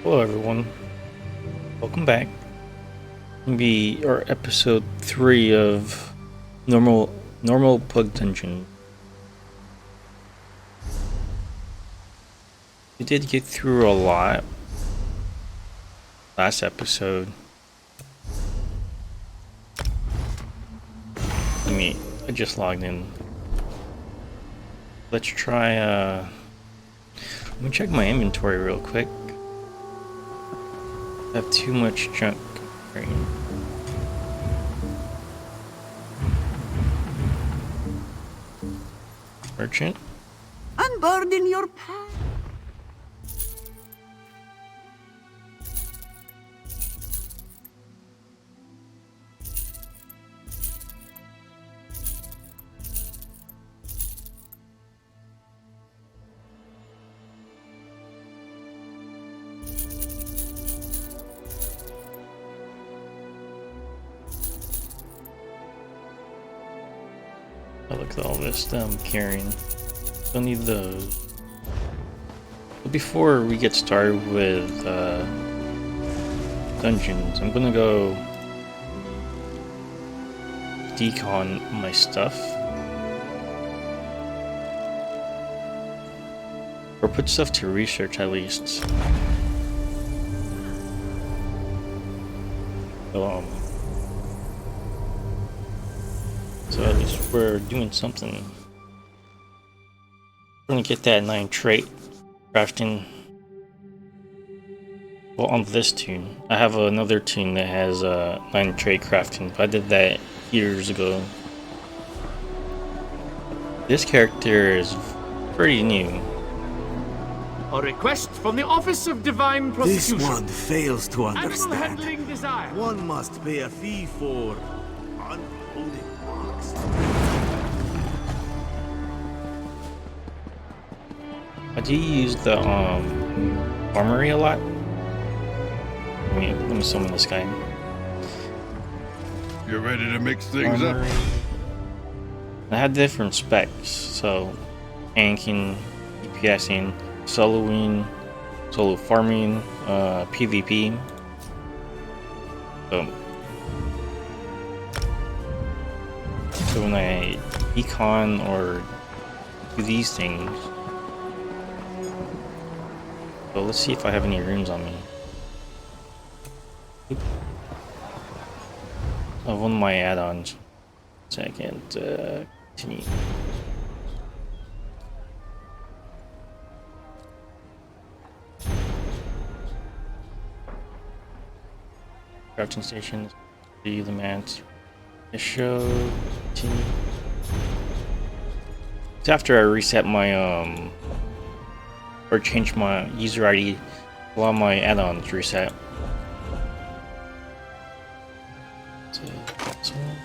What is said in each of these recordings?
Hello everyone, welcome back. Be our episode 3 of normal Pug Dungeon. We did get through a lot last episode. I just logged in. Let's try I'm gonna check my inventory real quick. I have too much junk right now. Merchant. Unburden your pack. Oh, look at all this that I'm carrying. Don't need those. But before we get started with dungeons, I'm gonna go decon my stuff. Or put stuff to research at least. So at least we're doing something. We're gonna get that 9 trait crafting. Well, on this tune. I have another tune that has 9 trait crafting, but I did that years ago. This character is pretty new. A request from the Office of Divine Prosecution. This one fails to Animal understand. handling desire. One must pay a fee for unloading box. I do use the armory a lot. Let me summon this guy. You ready to mix things up? I have different specs, so tanking, DPSing, soloing, solo farming, PvP. So when I econ or do these things, so let's see if I have any runes on me. Of one of my add-ons. So I can't continue. Crafting station. See the mans. Show. Continue. It's after I reset my or change my user ID. A lot of my add-ons reset. So, this one.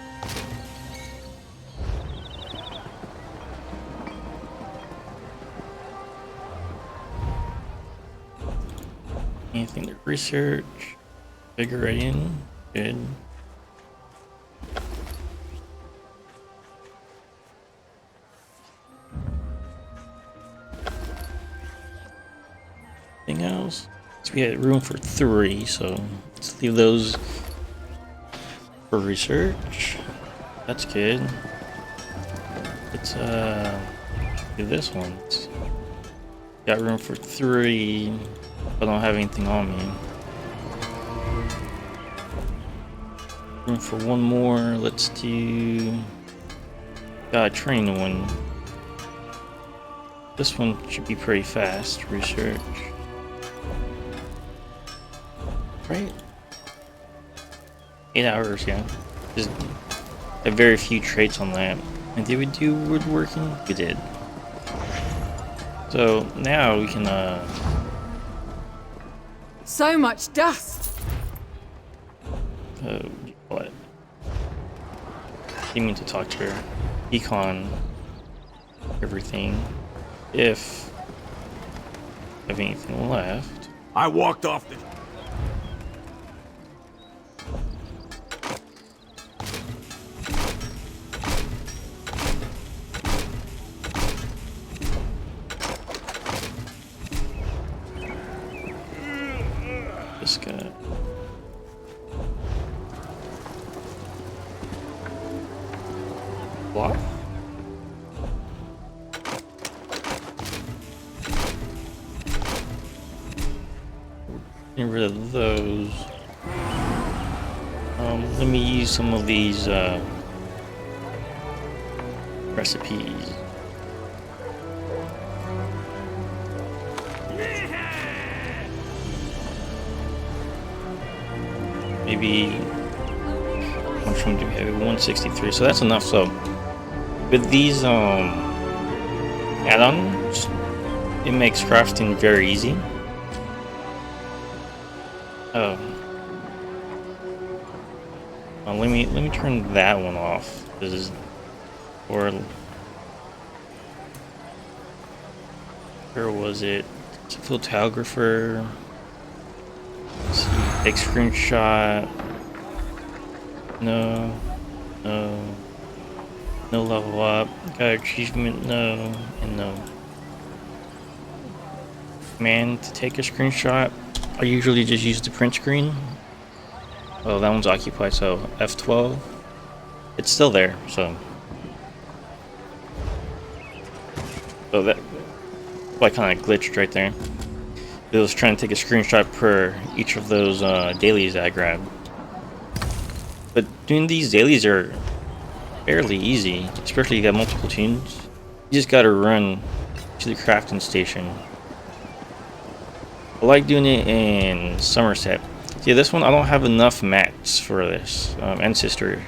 Anything to research? Figure in. Good. Anything else? So we had room for 3, so let's leave those for research. That's good. Let's do this one. Got room for 3. I don't have anything on me. Room for 1 more. Let's do. Got a training one. This one should be pretty fast. Research. Right? 8 hours, yeah. Just have very few traits on that. And did we do woodworking? We did. So now we can So much dust. what? You need to talk to her. Econ everything. If I have anything left. I walked off the. Block? Get rid of those. Let me use some of these recipes. Maybe much from do we have 163, so that's enough. So with these add-ons, it makes crafting very easy. Let me turn that one off. This is or where was it? Photographer. Let's see. Take screenshot. No. No. No level up. Got achievement. No. And no. Command to take a screenshot. I usually just use the print screen. Oh, that one's occupied, so F12. It's still there, so. So that. Well, I kind of glitched right there. It was trying to take a screenshot per each of those dailies that I grabbed. But doing these dailies are fairly easy, especially if you got multiple tunes. You just gotta run to the crafting station. I like doing it in Somerset. See, this one I don't have enough mats for this. Ancestor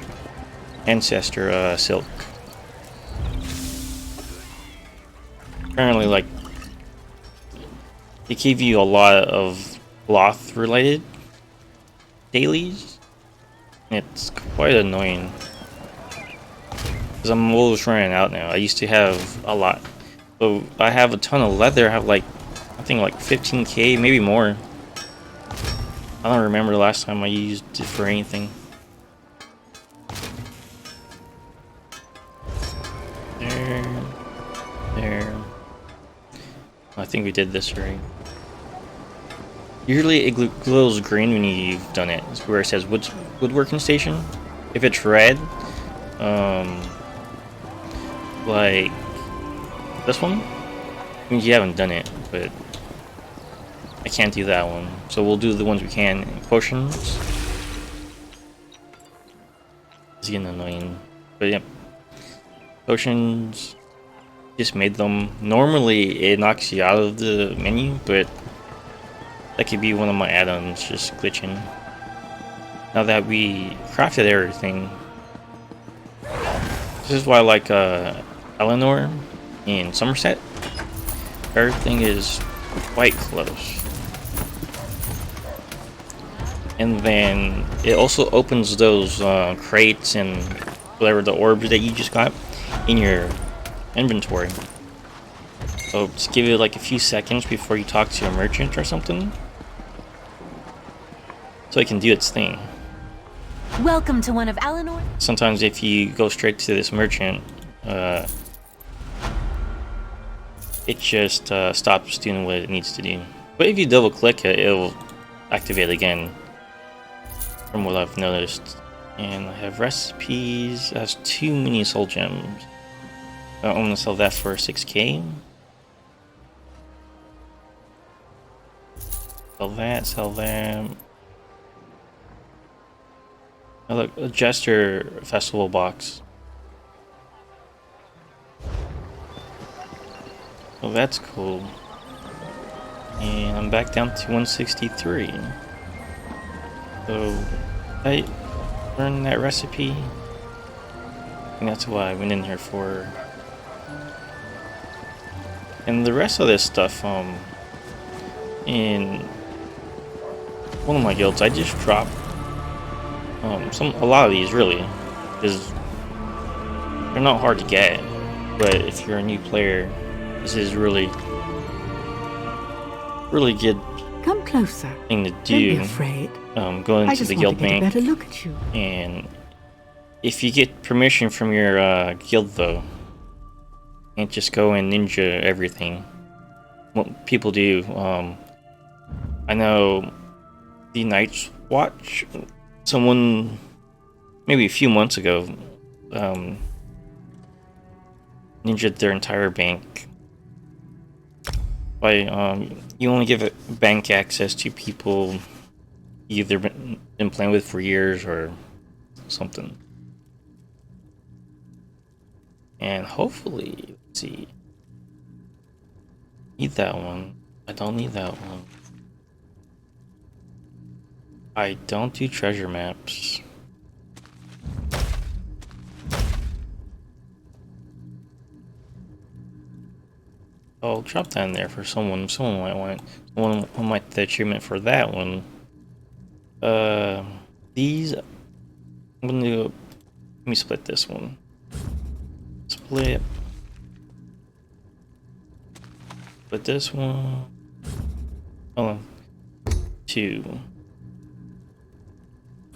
silk. Apparently, like, they give you a lot of cloth related dailies. It's quite annoying because I'm always running out now. I used to have a lot, so I have a ton of leather. I have like, I think like 15k, maybe more. I don't remember the last time I used it for anything. There. I think we did this right. Usually it glows green when you've done it. It's where it says woodworking station. If it's red, like this one, means you haven't done it, but I can't do that one. So we'll do the ones we can. Potions. It's getting annoying. But yeah. Potions. Just made them. Normally it knocks you out of the menu, but that could be one of my add-ons just glitching. Now that we crafted everything. This is why I like Eleanor in Somerset. Everything is quite close. And then it also opens those crates and whatever the orbs that you just got in your inventory. So just give it like a few seconds before you talk to a merchant or something, so it can do its thing. Welcome to one of Eleanor. Sometimes if you go straight to this merchant, it just stops doing what it needs to do. But if you double click it, it'll activate again, from what I've noticed. And I have recipes. It has 2 mini soul gems. I'm gonna sell that for 6k. Sell that. Oh, look, a Jester Festival box. Well, that's cool. And I'm back down to 163. So, I learned that recipe. And that's why I went in here for. And the rest of this stuff, in one of my guilds, I just dropped a lot of these really, because they're not hard to get. But if you're a new player, this is really good. Come closer. Thing to Don't do. be afraid. Go into the guild to get bank. a better look at you. And if you get permission from your guild, though, you can't just go and ninja everything. What people do, I know the Night's Watch. Someone, maybe a few months ago, ninja'd their entire bank. By you only give it bank access to people you've either been playing with for years or something. And hopefully, let's see. Need that one. I don't need that one. I don't do treasure maps. I'll drop that in there for someone. Someone might want it. Someone might get the achievement for that one. These. I'm gonna do. Let me split this one. Split. Split this one. Hold on. 2.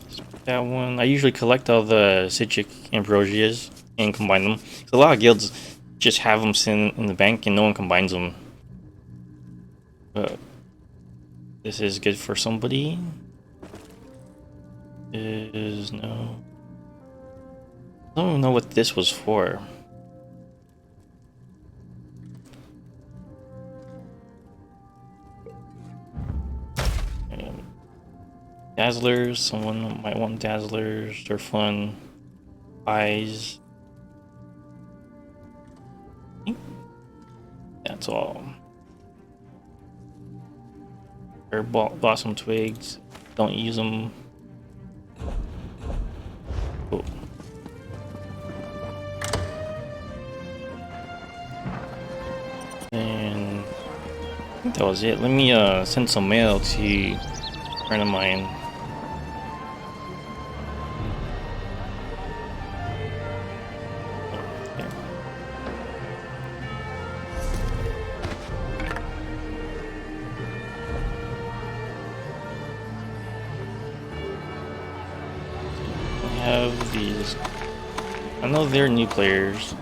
Split that one. I usually collect all the Citric Ambrosias and combine them. A lot of guilds just have them sitting in the bank and no one combines them. But this is good for somebody. Is no. I don't even know what this was for. Dazzlers, someone might want Dazzlers, they're fun. Eyes. That's all. Or blossom twigs, don't use them. Cool. And I think that was it. Let me send some mail to a friend of mine. Have these. I know they're new players.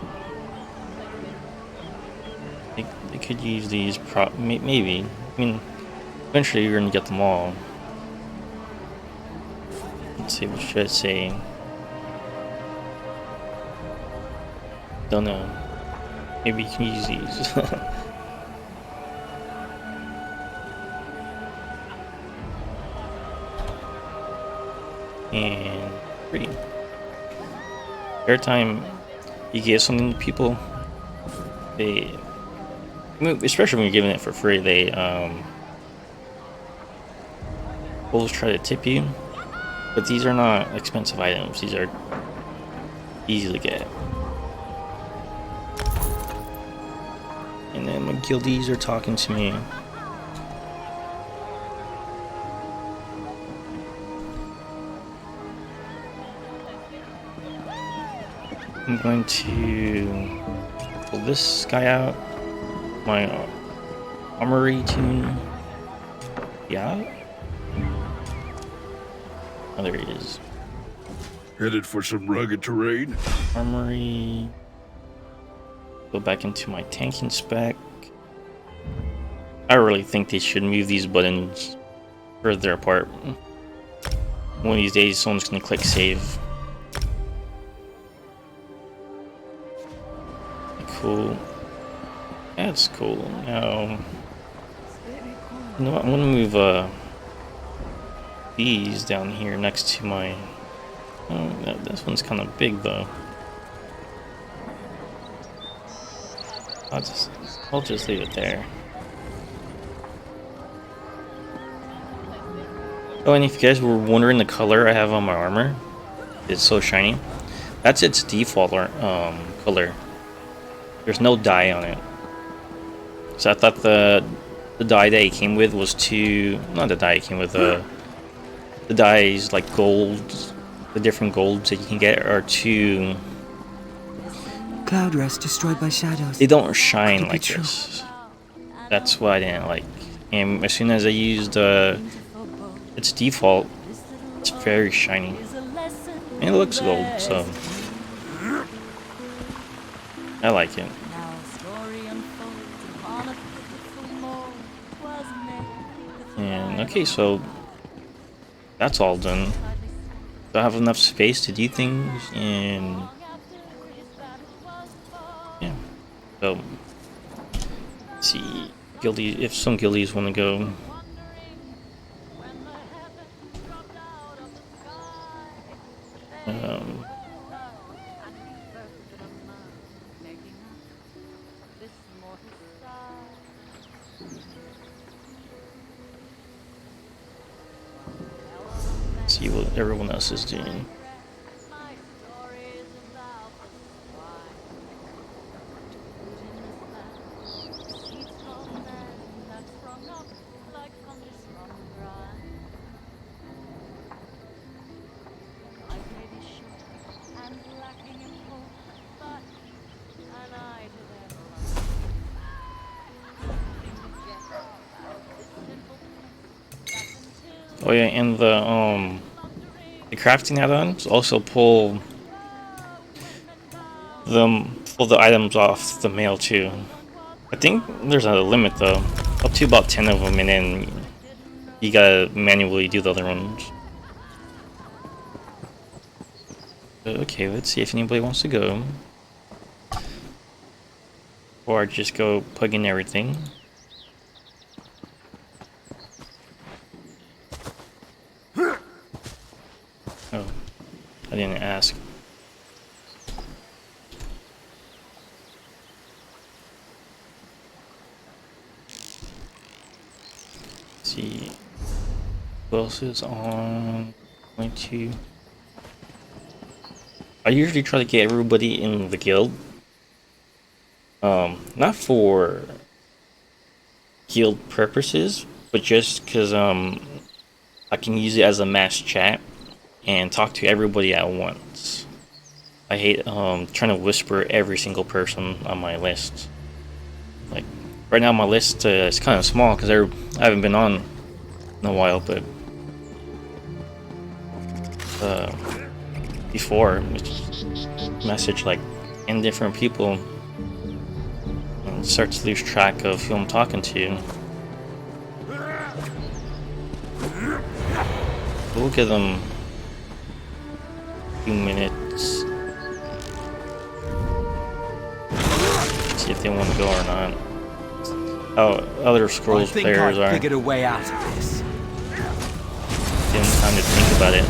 They could use these. Maybe. I mean, eventually you're gonna get them all. Let's see. What should I say? Don't know. Maybe you can use these. And 3. Every time you give something to people, they, especially when you're giving it for free, they always try to tip you. But these are not expensive items. These are easy to get. And then my guildies are talking to me. I'm going to pull this guy out. My armory tune. Yeah. Oh, there he is. Headed for some rugged terrain? Armory. Go back into my tanking spec. I really think they should move these buttons further apart. One of these days, someone's gonna click save. Cool. That's cool. Now, you know what? I'm gonna move these down here next to my. Oh, this one's kind of big though. I'll just leave it there. Oh, and if you guys were wondering the color I have on my armor, it's so shiny. That's its default color. There's no dye on it. So I thought the dye that it came with was not the dye it came with, the dyes like golds, the different golds that you can get are too. Cloud rest destroyed by shadows. They don't shine like this. That's what I didn't like. And as soon as I used its default, it's very shiny. And it looks gold, so I like it. And okay, so that's all done. Do I have enough space to do things? And yeah. So let's see, guildies. If some guildies want to go. Um, see what everyone else is doing. Oh yeah, and the crafting add-ons also pull the items off the mail too. I think there's a limit though, up to about 10 of them, and then you gotta manually do the other ones. Okay, let's see if anybody wants to go, or just go plug in everything. Oh, I didn't ask. Let's see, who else is on? Going to. I usually try to get everybody in the guild. Not for guild purposes, but just because I can use it as a mass chat and talk to everybody at once. I hate trying to whisper every single person on my list. Like right now, my list is kind of small because I haven't been on in a while, but before message like 10 different people and start to lose track of who I'm talking to. We'll give them a few minutes. See if they want to go or not. Oh, other Scrolls players are. Figured a way out of this. Give them time to think about it.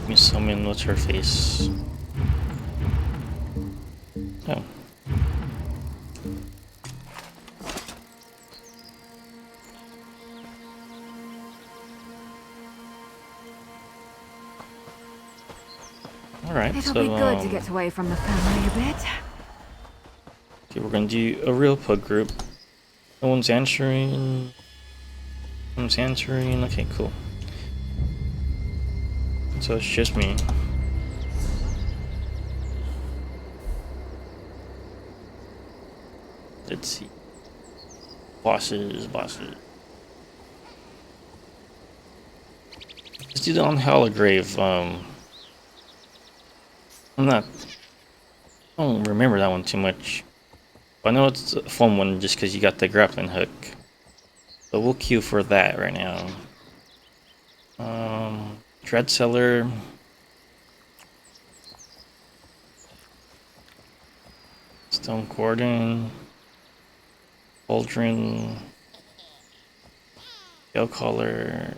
Let me summon what's her face. Oh. Alright, It'll so be good to get away from the family a bit. okay, we're gonna do a real pug group. No one's answering. No one's answering. Okay, cool. So it's just me. Let's see. Bosses. Let's do the Unhallowed grave. I don't remember that one too much. But I know it's a fun one just because you got the grappling hook. So we'll queue for that right now. Dread Cellar. Stone Cordon. Cauldron. Gale Collar.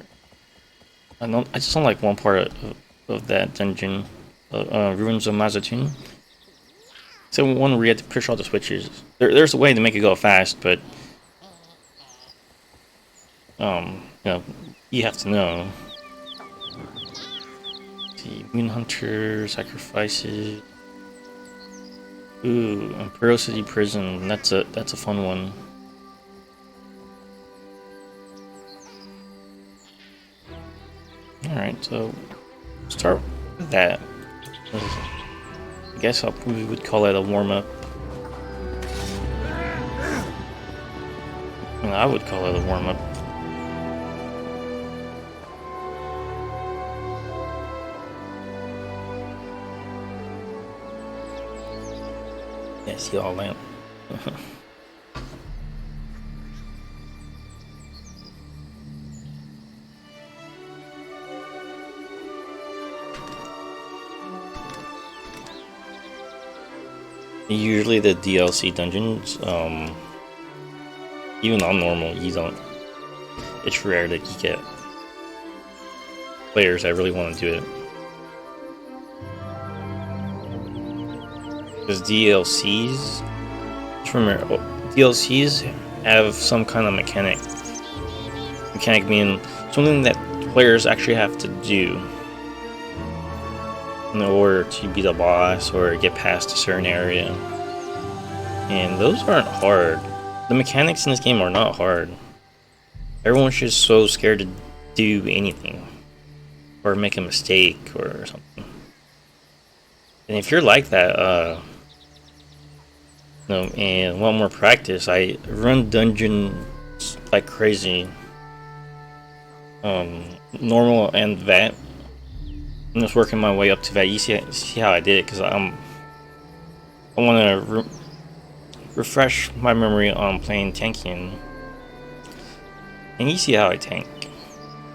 I just don't like one part of that dungeon. Ruins of Mazatun. So one where you have to push all the switches. There's a way to make it go fast, but you know, you have to know. Let's see, Moon Hunter sacrifices. Ooh, Imperial City Prison. That's a fun one. All right, so start with that. I guess we would call it a warm-up. Well, I would call it a warm-up. Yeah, see all lamp. Usually the DLC dungeons, even on normal, you don't. It's rare that you get players that really want to do it. Because DLCs, just remember, DLCs have some kind of mechanic. Mechanic meaning something that players actually have to do in order to beat a boss or get past a certain area. And those aren't hard. The mechanics in this game are not hard. Everyone's just so scared to do anything or make a mistake or something. And if you're like that, and want more practice, I run dungeons like crazy. Normal and vet. I'm just working my way up to vet. You see how I did it, because I want to refresh my memory on playing tanking. And you see how I tank.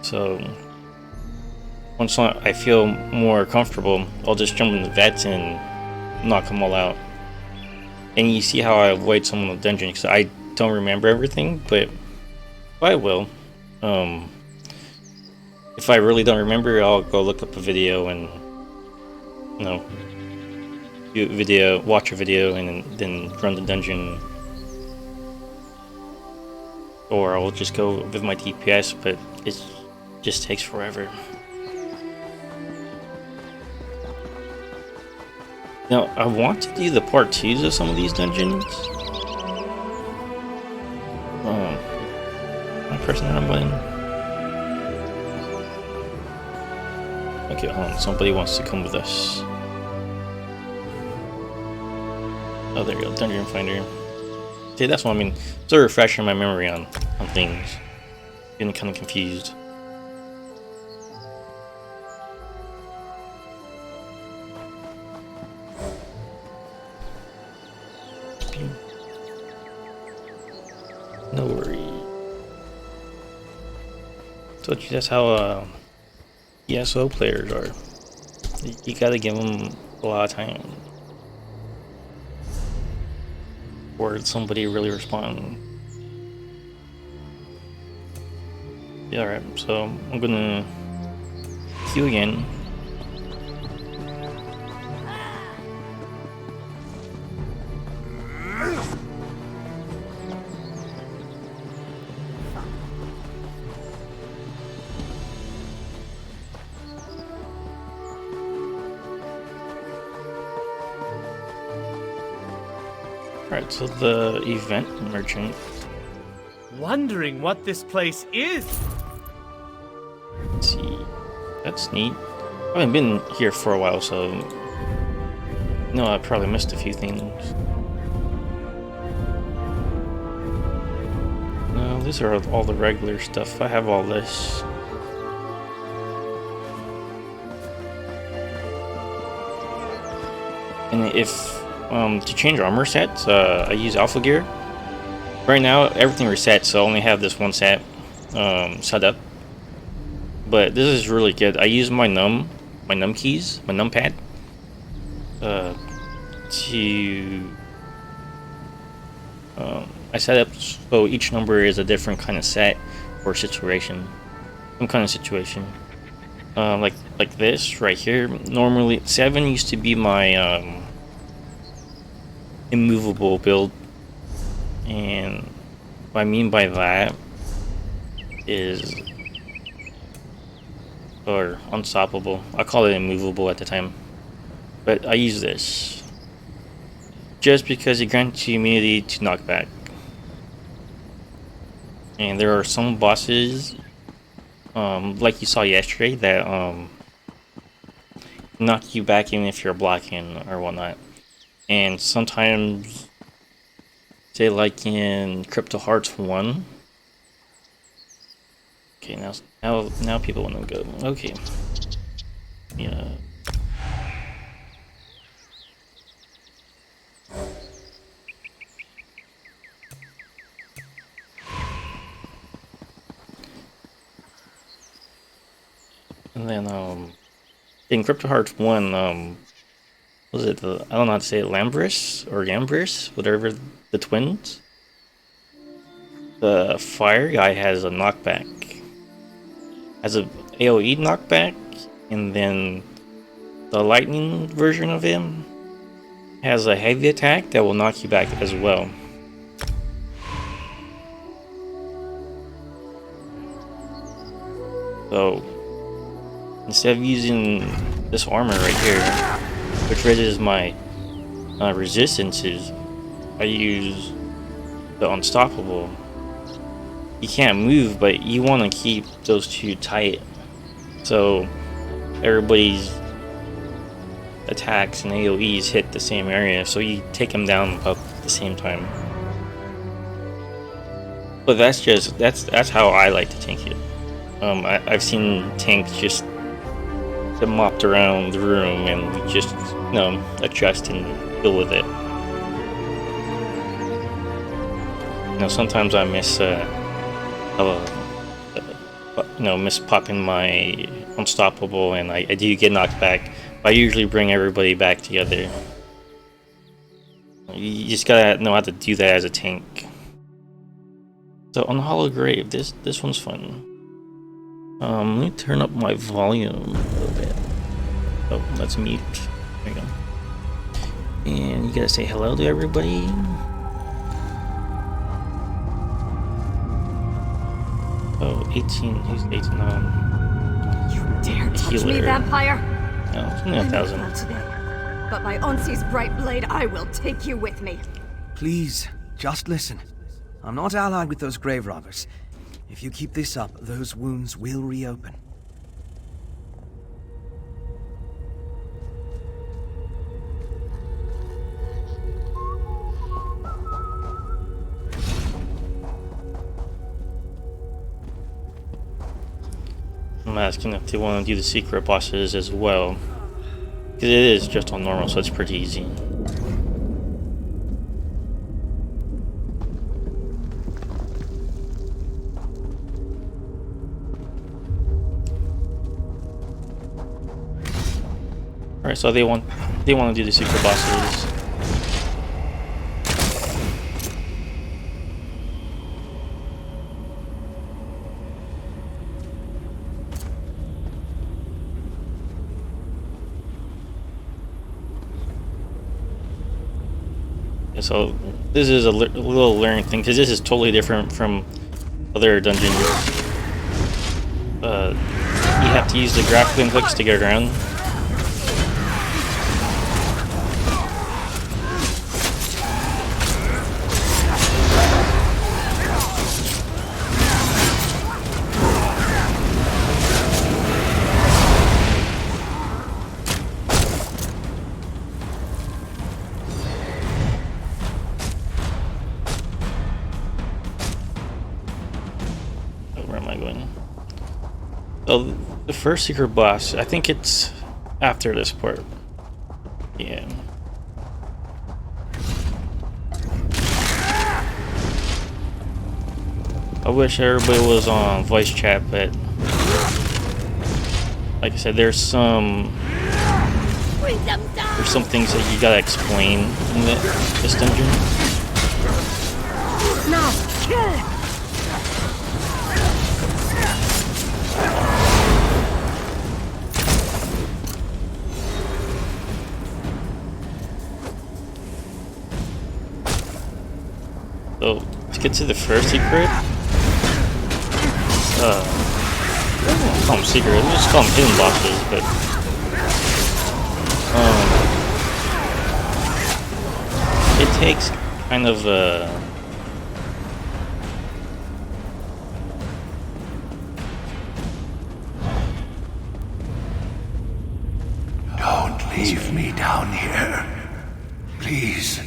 So once I feel more comfortable, I'll just jump into vets and knock them all out. And you see how I avoid some of the dungeons, because I don't remember everything, but I will. If I really don't remember, I'll go look up a video and watch a video, and then run the dungeon. Or I'll just go with my DPS, but it just takes forever. Now, I want to do the part 2s of some of these dungeons. Am I pressing the wrong button? Okay, hold on. Somebody wants to come with us. Oh, there you go. Dungeon Finder. See, that's what I mean. Still refreshing my memory on things. Getting kind of confused. No worries. So that's how ESO players are. You gotta give them a lot of time. Or somebody really respond. Yeah, alright, so I'm gonna queue again. Alright, so the event merchant. Wondering what this place is. Let's see. That's neat. I haven't been here for a while, so no, I probably missed a few things. No, these are all the regular stuff. I have all this. And if to change armor sets, I use Alpha Gear. Right now, everything resets, so I only have this one set set up. But this is really good. I use my num keys, my numpad, to I set up so each number is a different kind of set or situation, some kind of situation. Like this right here. Normally, 7 used to be my immovable build, and what I mean by that is, or unstoppable. I call it immovable at the time, but I use this just because it grants you immunity to knockback. And there are some bosses, like you saw yesterday, that knock you back even if you're blocking or whatnot. And sometimes, say like in Crypto Hearts 1. Okay, now people want to go. Okay. Yeah. And then in Crypto Hearts 1, was it the, I don't know how to say it, Lambris or Gambris, whatever, the twins? The fire guy has a knockback. Has a AoE knockback, and then the lightning version of him has a heavy attack that will knock you back as well. So instead of using this armor right here, which raises my resistances, I use the Unstoppable. You can't move, but you want to keep those two tight, so everybody's attacks and AoEs hit the same area, so you take them down about the same time. But that's how I like to tank it. I've seen tanks just get mopped around the room and just adjust and deal with it. Sometimes I miss miss popping my Unstoppable, and I do get knocked back. But I usually bring everybody back together. You just gotta know how to do that as a tank. So Unhallowed Grave, this one's fun. Let me turn up my volume a little bit. Oh, let's mute. There we go. And you gotta say hello to everybody. Oh, 18. Who's 18? You dare touch me, vampire? No, it's only 1,000. But by Onsi's bright blade, I will take you with me. Please, just listen. I'm not allied with those grave robbers. If you keep this up, those wounds will reopen. I'm asking if they want to do the secret bosses as well, because it is just on normal, so it's pretty easy. Alright, so they want to do the secret bosses. So this is a little learning thing, because this is totally different from other dungeons. You have to use the grappling hooks to get around. So the first secret boss, I think it's after this part. Yeah. I wish everybody was on voice chat, but like I said, there's some things that you gotta explain in this dungeon. Now, kill! So to get to the first secret, I don't call them secret, I just call them hidden bosses, but it takes kind of Don't leave me down here. Please.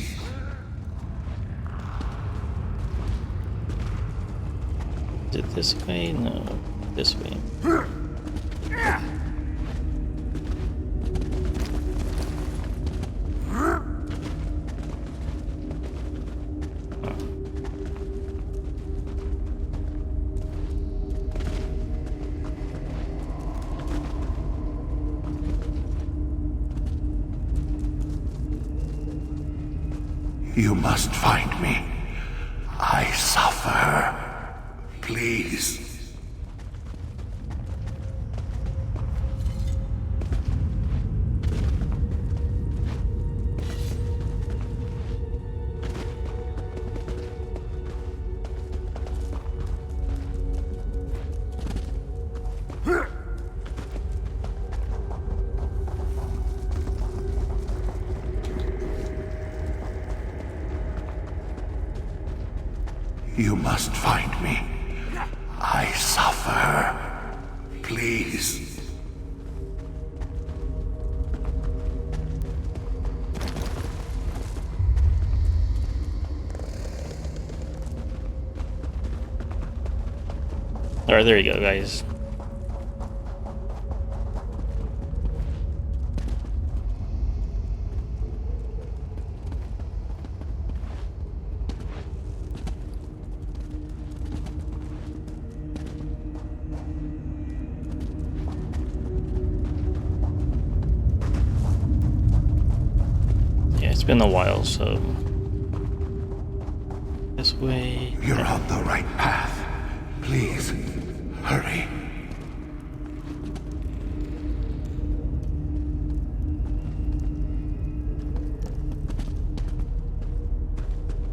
Is it this way? No, this way. You must find me. I suffer. Please. You must find me. I suffer. Please. Alright, there you go, guys. It's been a while, so this way. You're on the right path. Please, hurry.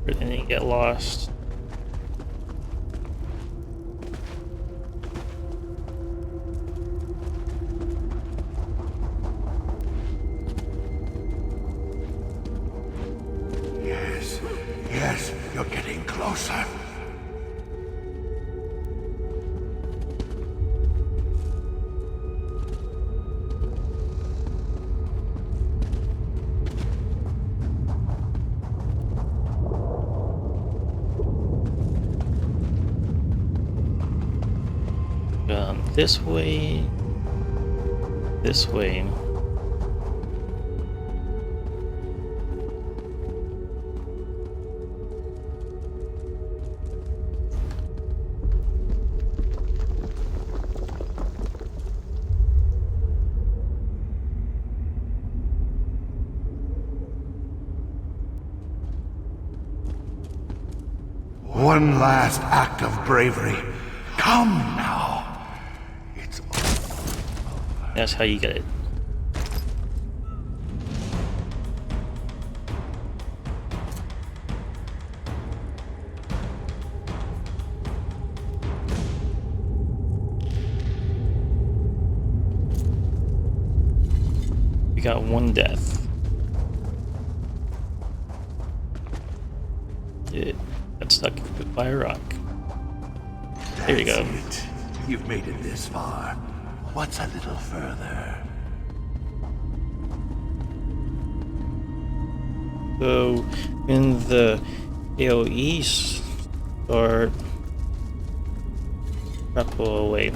Didn't get lost. Yes, you're getting closer. This way. This way. One last act of bravery. Come now. It's That's how you get it. We got one death. It got stuck by a rock. There you go. That's it. You've made it this far. What's a little further? So, in the AoE start, grapple away.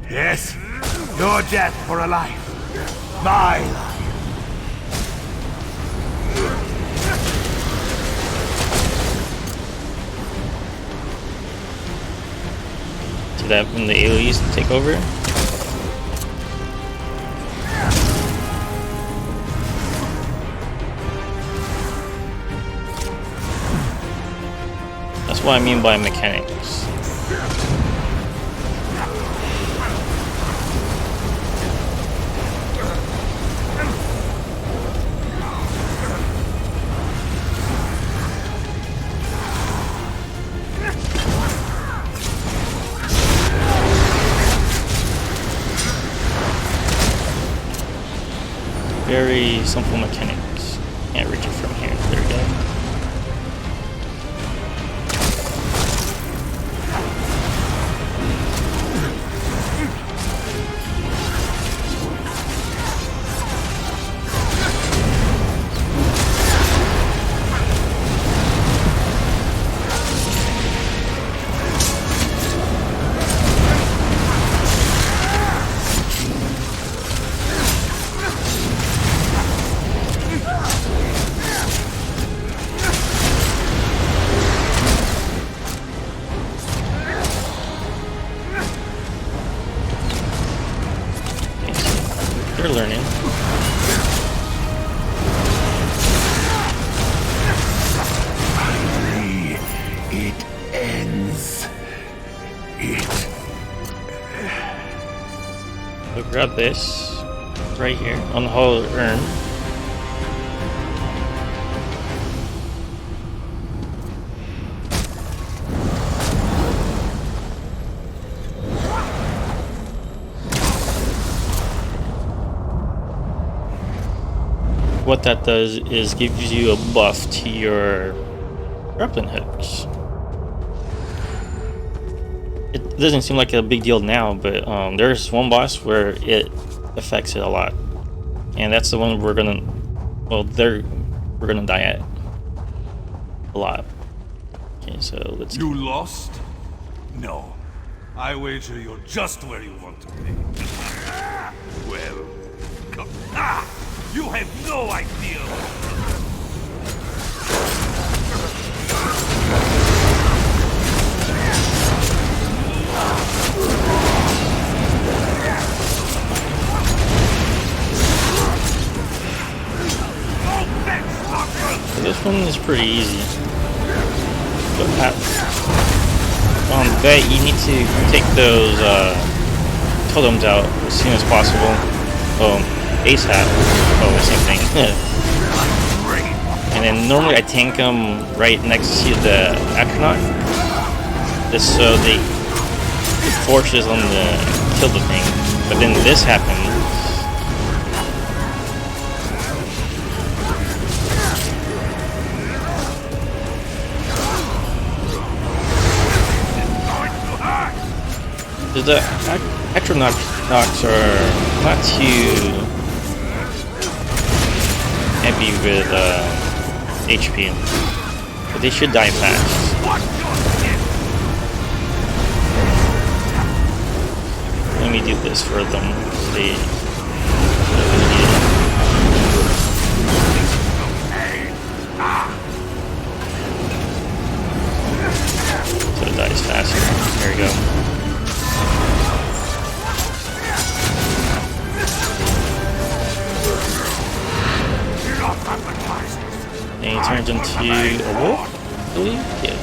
Yes, your death for a life. My life. See that when the AoEs take over? That's what I mean by mechanics. Very simple mechanics. Can't reach it from here. There we go. grab this right here on the whole urn. What that does is gives you a buff to your grappling hooks. It doesn't seem like a big deal now, but there's one boss where it affects it a lot, and that's the one we're gonna die at a lot. Okay, so let's. You lost? No. I wager you're just where you want to be. Well, come. You have no idea. This one is pretty easy. But on that, you need to take those totems out as soon as possible. Oh, ASAP. Oh, same thing. And then normally I tank them right next to the astronaut, just so it forces them to kill the thing. But then this happens. The astronauts are not too heavy with HP, but they should die fast. Let me do this for them. So it dies faster. There we go. And he turns into a wolf, I believe? Yeah.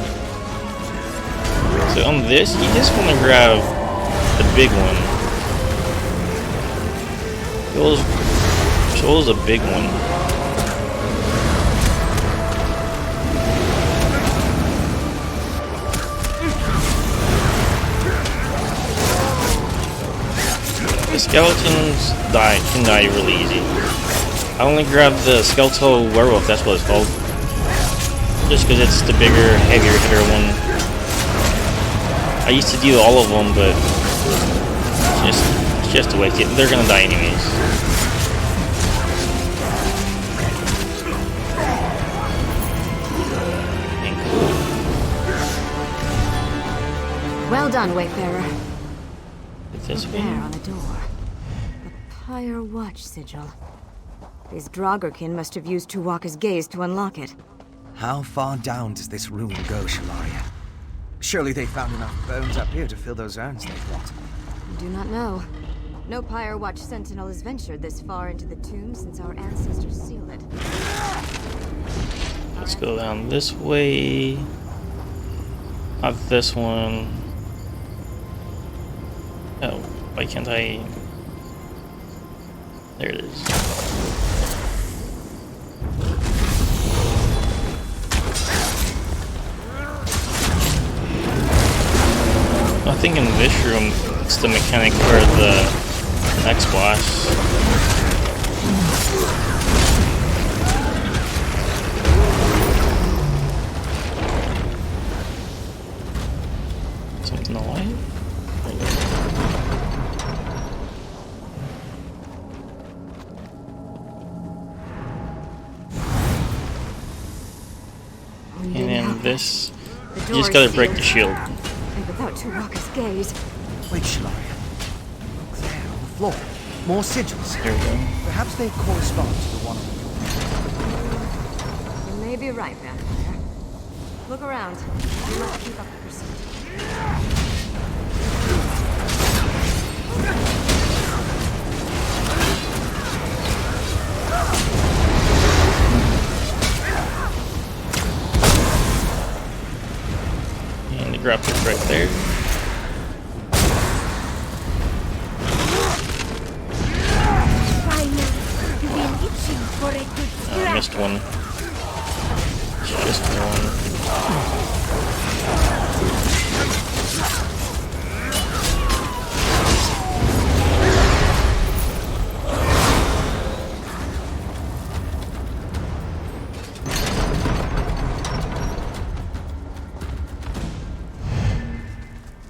So on this, you just want to grab the big one. Shows a big one. The skeletons can die really easy. I only grabbed the skeletal werewolf, that's what it's called. Just because it's the bigger, heavier hitter one. I used to do all of them, but it's just a waste. They're gonna die anyways. Well done, Wayfarer. It's this way. There on a door. A Pyre Watch sigil. These Draugr must have used Tuwaka's gaze to unlock it. How far down does this room go, Shalaria? Surely they found enough bones up here to fill those urns they brought. I do not know. No Pyre Watch sentinel has ventured this far into the tomb since our ancestors sealed it. Let's go down this way. Not this one. Oh, why can't I? There it is. I think in this room, it's the mechanic for the next boss. Something alive? And then this, you just gotta break the shield. And without Tuwaka's gaze. Wait, Shalaria. Look there on the floor. More sigils. There we go. Perhaps they correspond to the one on the You may be right, Vampire. Look around. You must keep up the pursuit. And the grappler's right there. For a good I missed one. Just one.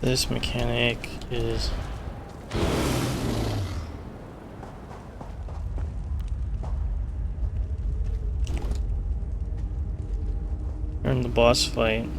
This mechanic is in the boss fight.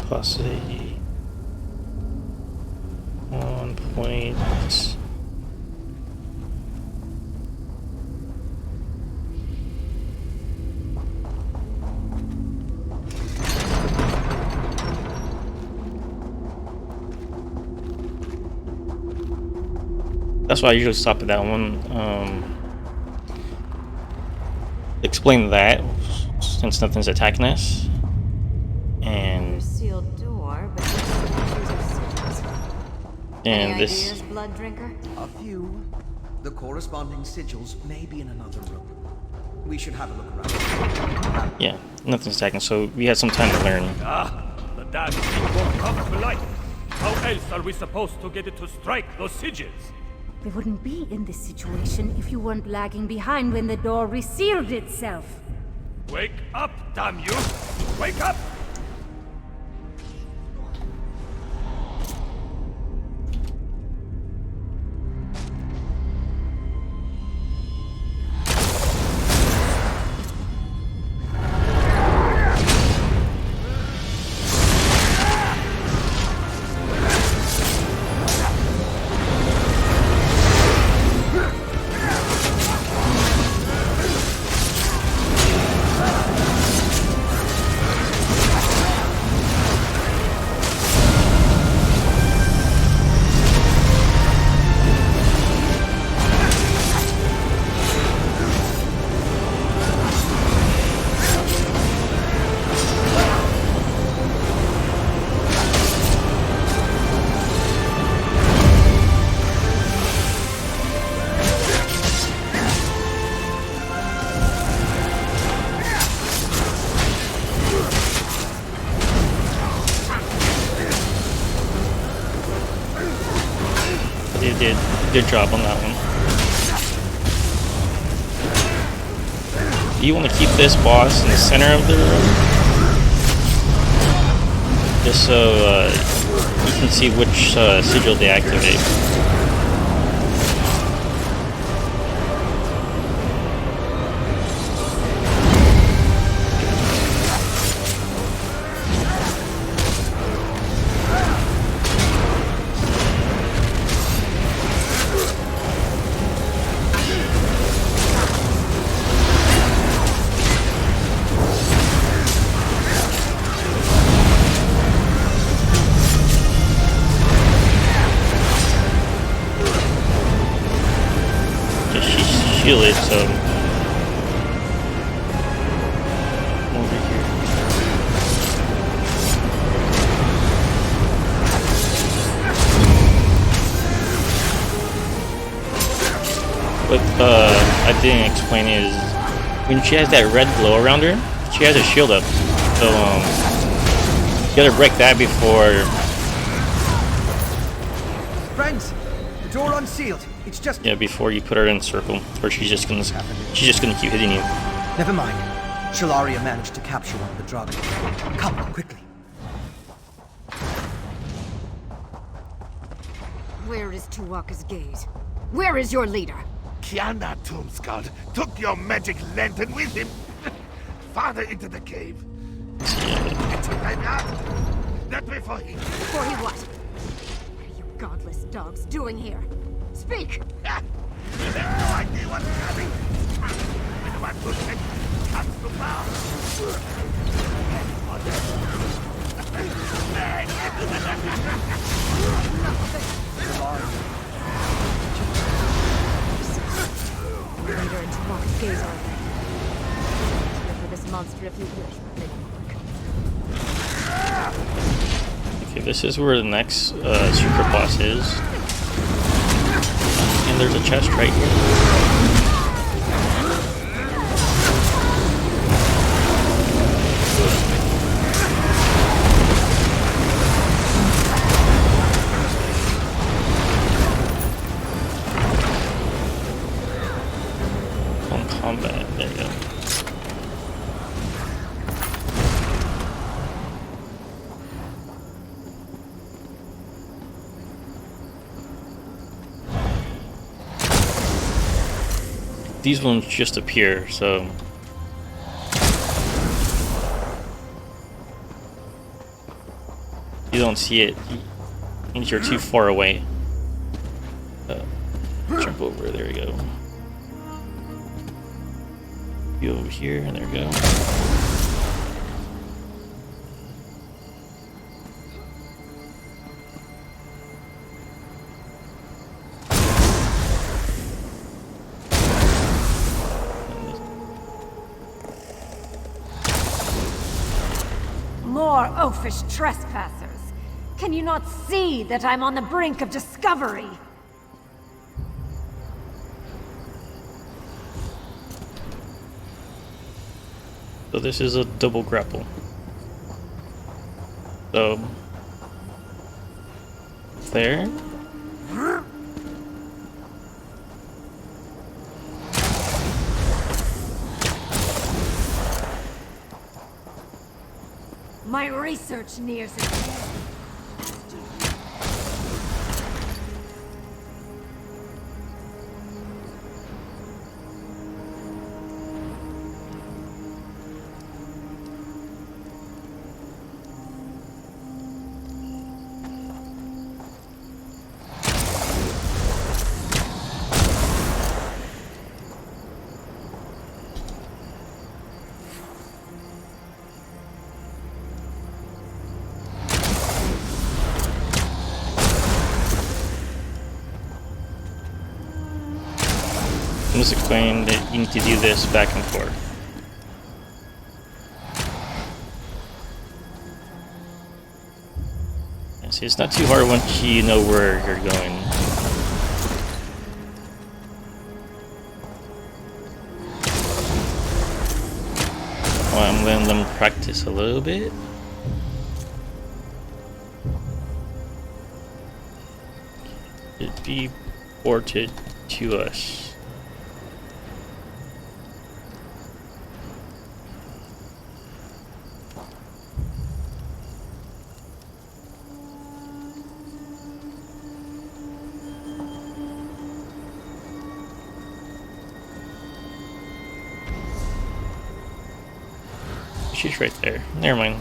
Plus a 1 point. That's why I usually stop at that one. Explain that since nothing's attacking us. And Sealed door, but no statues or sigils. and Any this ideas, blood drinker? A few. The corresponding sigils may be in another room. We should have a look around. yeah, nothing's attacking, so we had some time to learn. The damn thing won't come to life. How else are we supposed to get it to strike those sigils? We wouldn't be in this situation if you weren't lagging behind when the door resealed itself. Wake up, damn you! Wake up! They did a good job on that one. Do you want to keep this boss in the center of the room? Just so you can see which sigil they activate. Shielded, so over here. What I didn't explain is when she has that red glow around her, she has a shield up. So you gotta break that before. Friends, the door unsealed. It's just... Yeah, before you put her in a circle, or she's just gonna keep hitting you. Never mind. Shalaria managed to capture one of the drugs. Come, quickly. Where is Tuwaka's gaze? Where is your leader? Kiana Tombskull took your magic lantern with him. Farther into the cave. Until I'm out. That way for him. For he what? What are you godless dogs doing here? Speak! You have no idea what's coming. When one good thing comes to power. Your leader and Tuwaka's gaze are there. For this monster if you wish, but they won't work. Okay, this is where the next secret boss is. And there's a chest right here. On combat, there you go. These ones just appear, so you don't see it. It means you're too far away. Jump over. There we go. You over here, and there we go. More oafish trespassers. Can you not see that I'm on the brink of discovery? So this is a double grapple. So there. My research nears its end. I'm just explaining that you need to do this back and forth. Yeah, see, it's not too hard once you know where you're going. Well, I'm letting them practice a little bit. It'd be ported to us. She's right there. Never mind.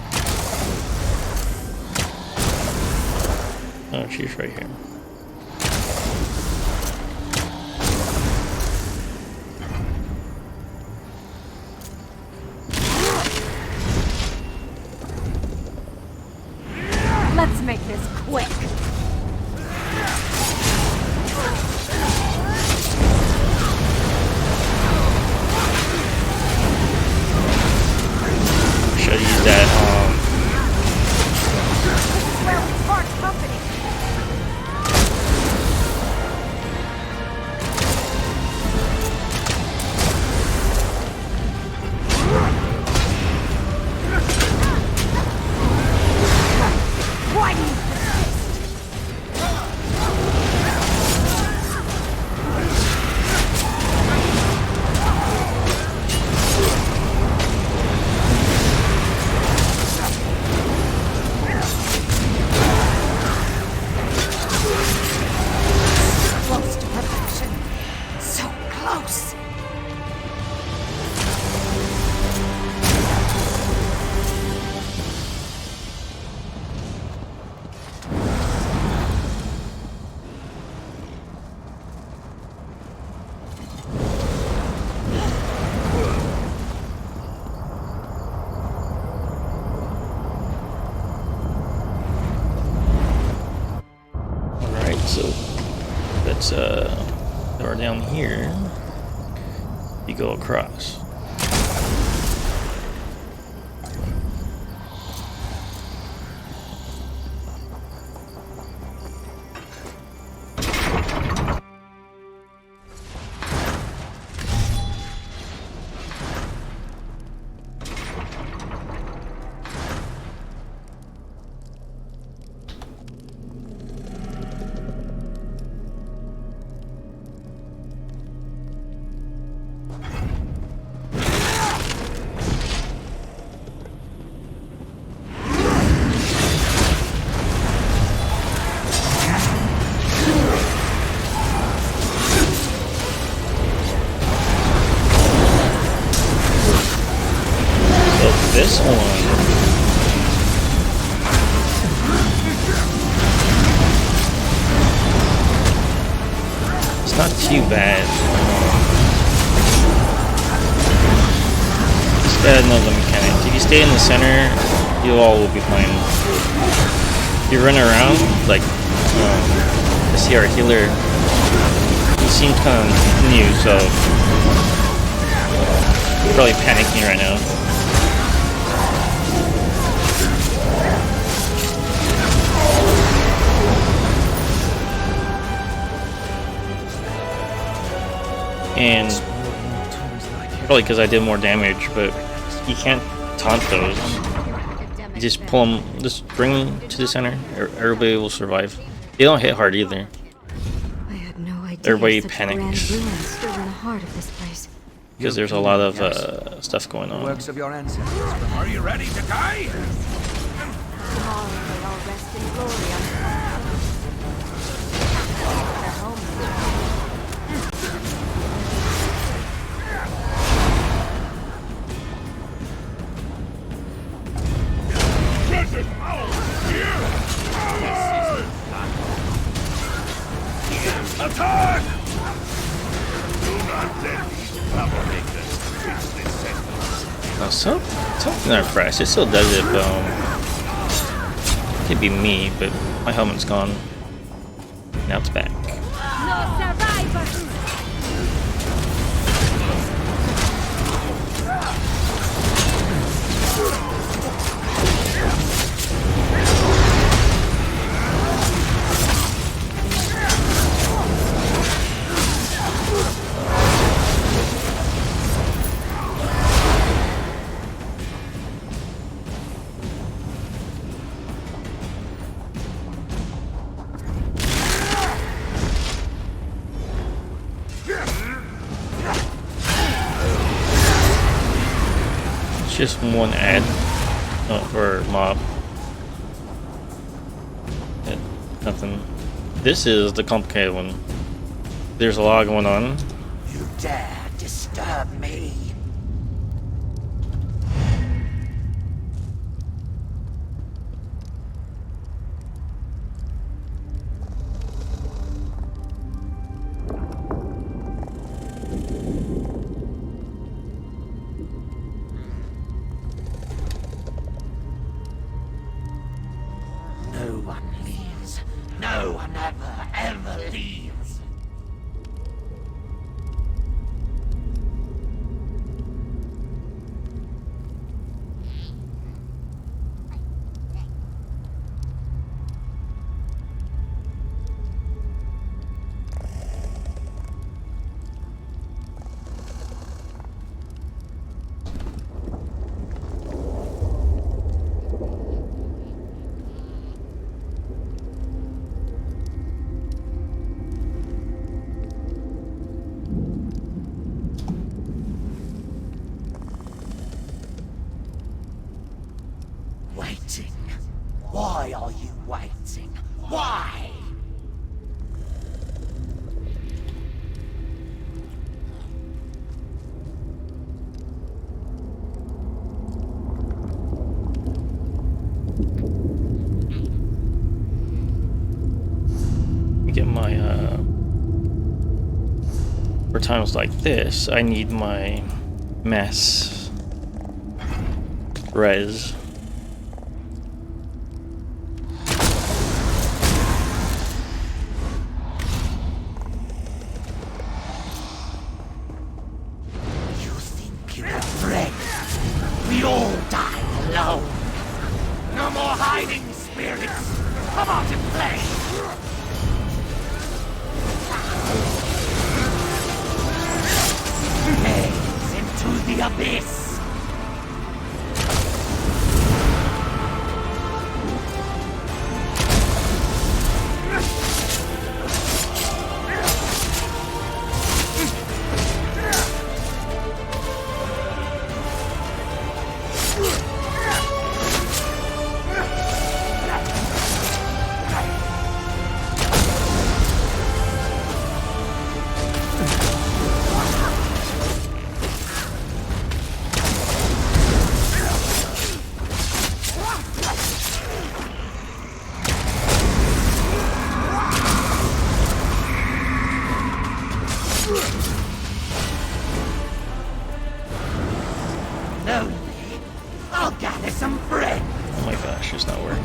Oh, she's right here. Let's make this quick. Should I use that, these that are down here. You go across. This one, it's not too bad. Just gotta know the mechanics. If you stay in the center, you all will be fine. If you run around, like the CR healer, he seems kind of new, so you're probably panicking right now. And probably because I did more damage, but you can't taunt those. You just pull them, just bring them to the center. Everybody will survive. They don't hit hard either. I had no idea Everybody such panics. grand ruin stood in the heart of this place. Because there's a lot of stuff going on. Works of your ancestors. Are you ready to die? Tomorrow they all rest in glory on their home. Attack! Do not let these troublemakers finish this sentence. No, something not fresh. It still does it, but it could be me, but my helmet's gone. Now it's back. No survivors! Just one ad for mob. Nothing. This is the complicated one. There's a lot going on. You dare disturb me? No one leaves. No one ever leaves. Waiting. Why are you waiting? Why? Get my for times like this, I need my mass res. We all die alone. No more hiding, spirits. Come out and play. Gaze into the abyss. I'll gather some friends. Oh my gosh, it's not working.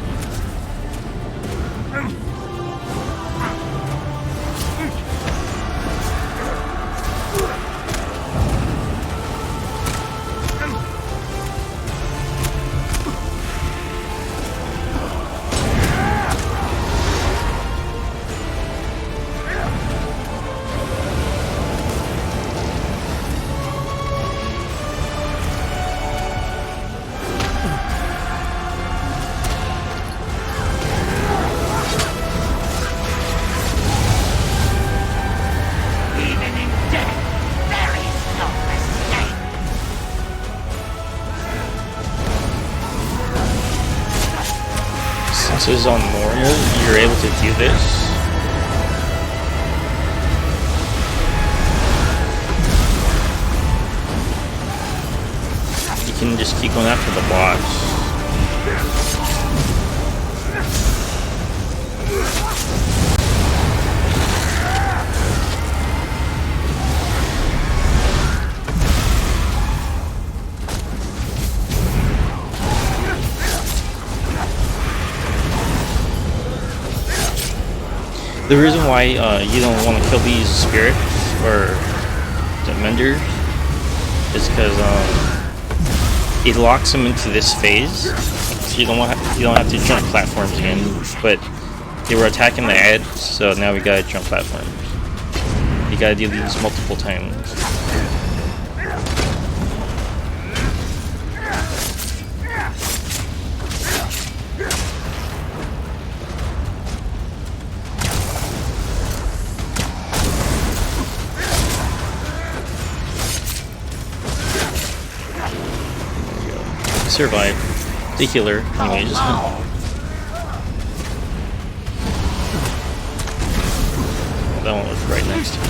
Since it's on normal, you're able to do this. You can just keep going after the boss. The reason why you don't want to kill these spirits or the menders is because it locks them into this phase, so you don't have to jump platforms again. But they were attacking the edge, so now we gotta jump platforms. You gotta do these multiple times. Survive. The healer, anyways. That one was right next to me.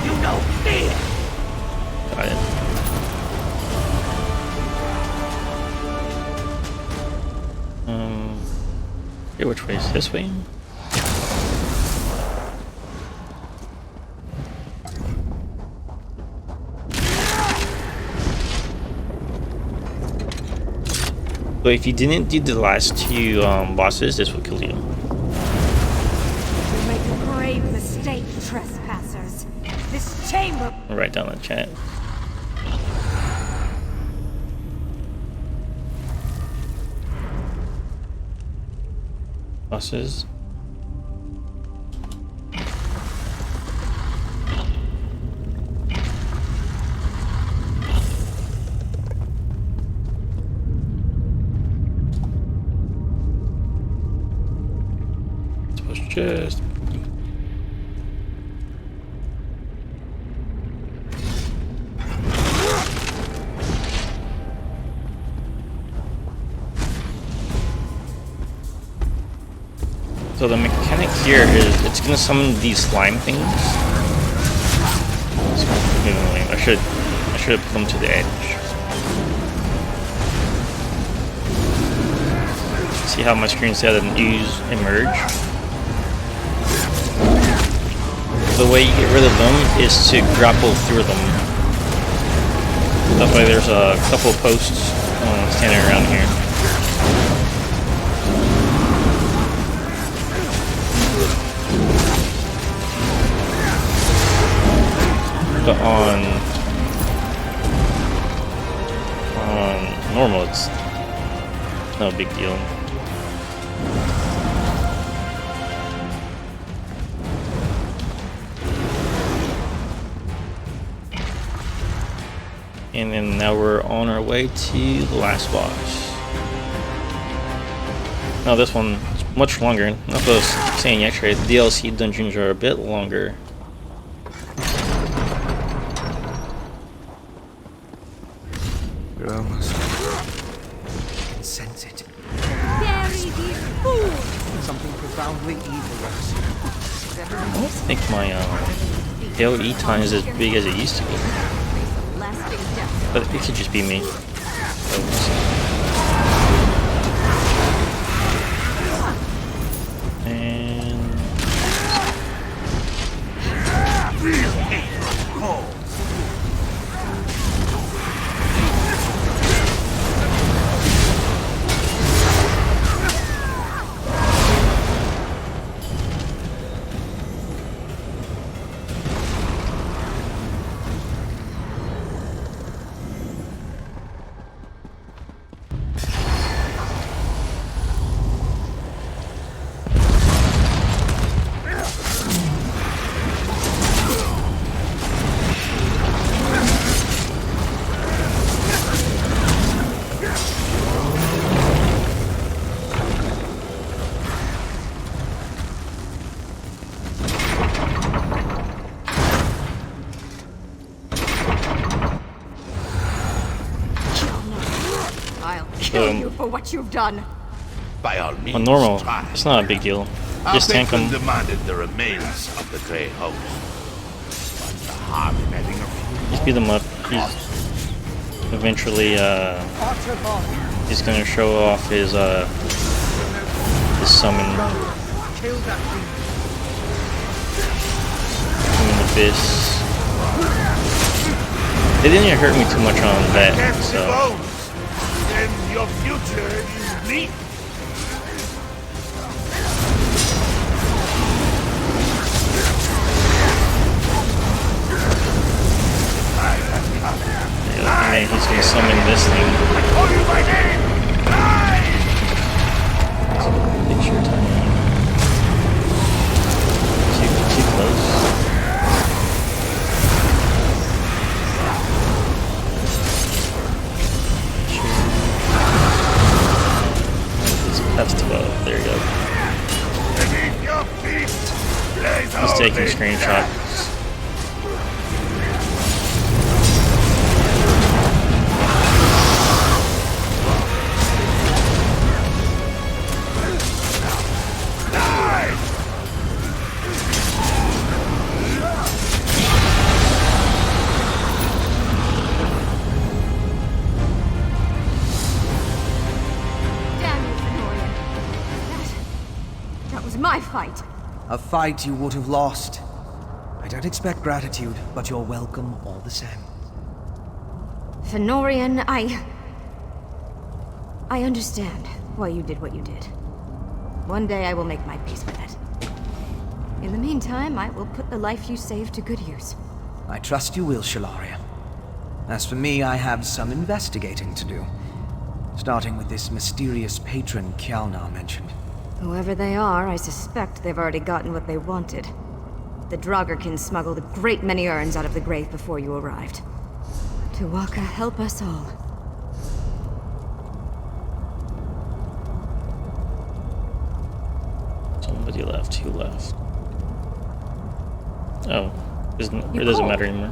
You know fear. Got it. Okay, which way is this way? So if you didn't do the last two bosses, this will kill you. You make a grave mistake, trespassers. This chamber. I'll write down in the chat. Bosses. Just so the mechanic here is it's gonna summon these slime things. So, I should have put them to the edge. See how my screen said use emerge? The way you get rid of them is to grapple through them. That way there's a couple posts standing around here. But on normal, it's no big deal. And then now we're on our way to the last boss. Now this one is much longer. Not what I was saying yesterday, the DLC dungeons are a bit longer. We're almost. I can sense it. Bury these fools! Something profoundly evil rose. I don't think my AoE time is as big as it used to be. But it could just be me. And I'll kill you for what you've done. By all means, on normal, try. it's not a big deal. Just tank Patron them. demanded the remains of the Grey Host. What's the harm in adding a few? Just beat them up. Eventually, he's gonna show off his summon. Human Abyss. It didn't hurt me too much on that, Cast so. bones, then your future is bleak. And then he's gonna summon this thing. I call you by name! Die! Picture time. Too close. That's 12. There you go. Beneath your feet lays He's all taking this screenshots. My fight. A fight you would have lost. I don't expect gratitude, but you're welcome all the same. Fenorian, I understand why you did what you did. One day I will make my peace with it. In the meantime, I will put the life you saved to good use. I trust you will, Shalaria. As for me, I have some investigating to do. Starting with this mysterious patron Kjalnar mentioned. Whoever they are, I suspect they've already gotten what they wanted. The Draugr smuggled a great many urns out of the grave before you arrived. Tuwaka, help us all. Somebody left. Who left? Oh, it doesn't matter anymore.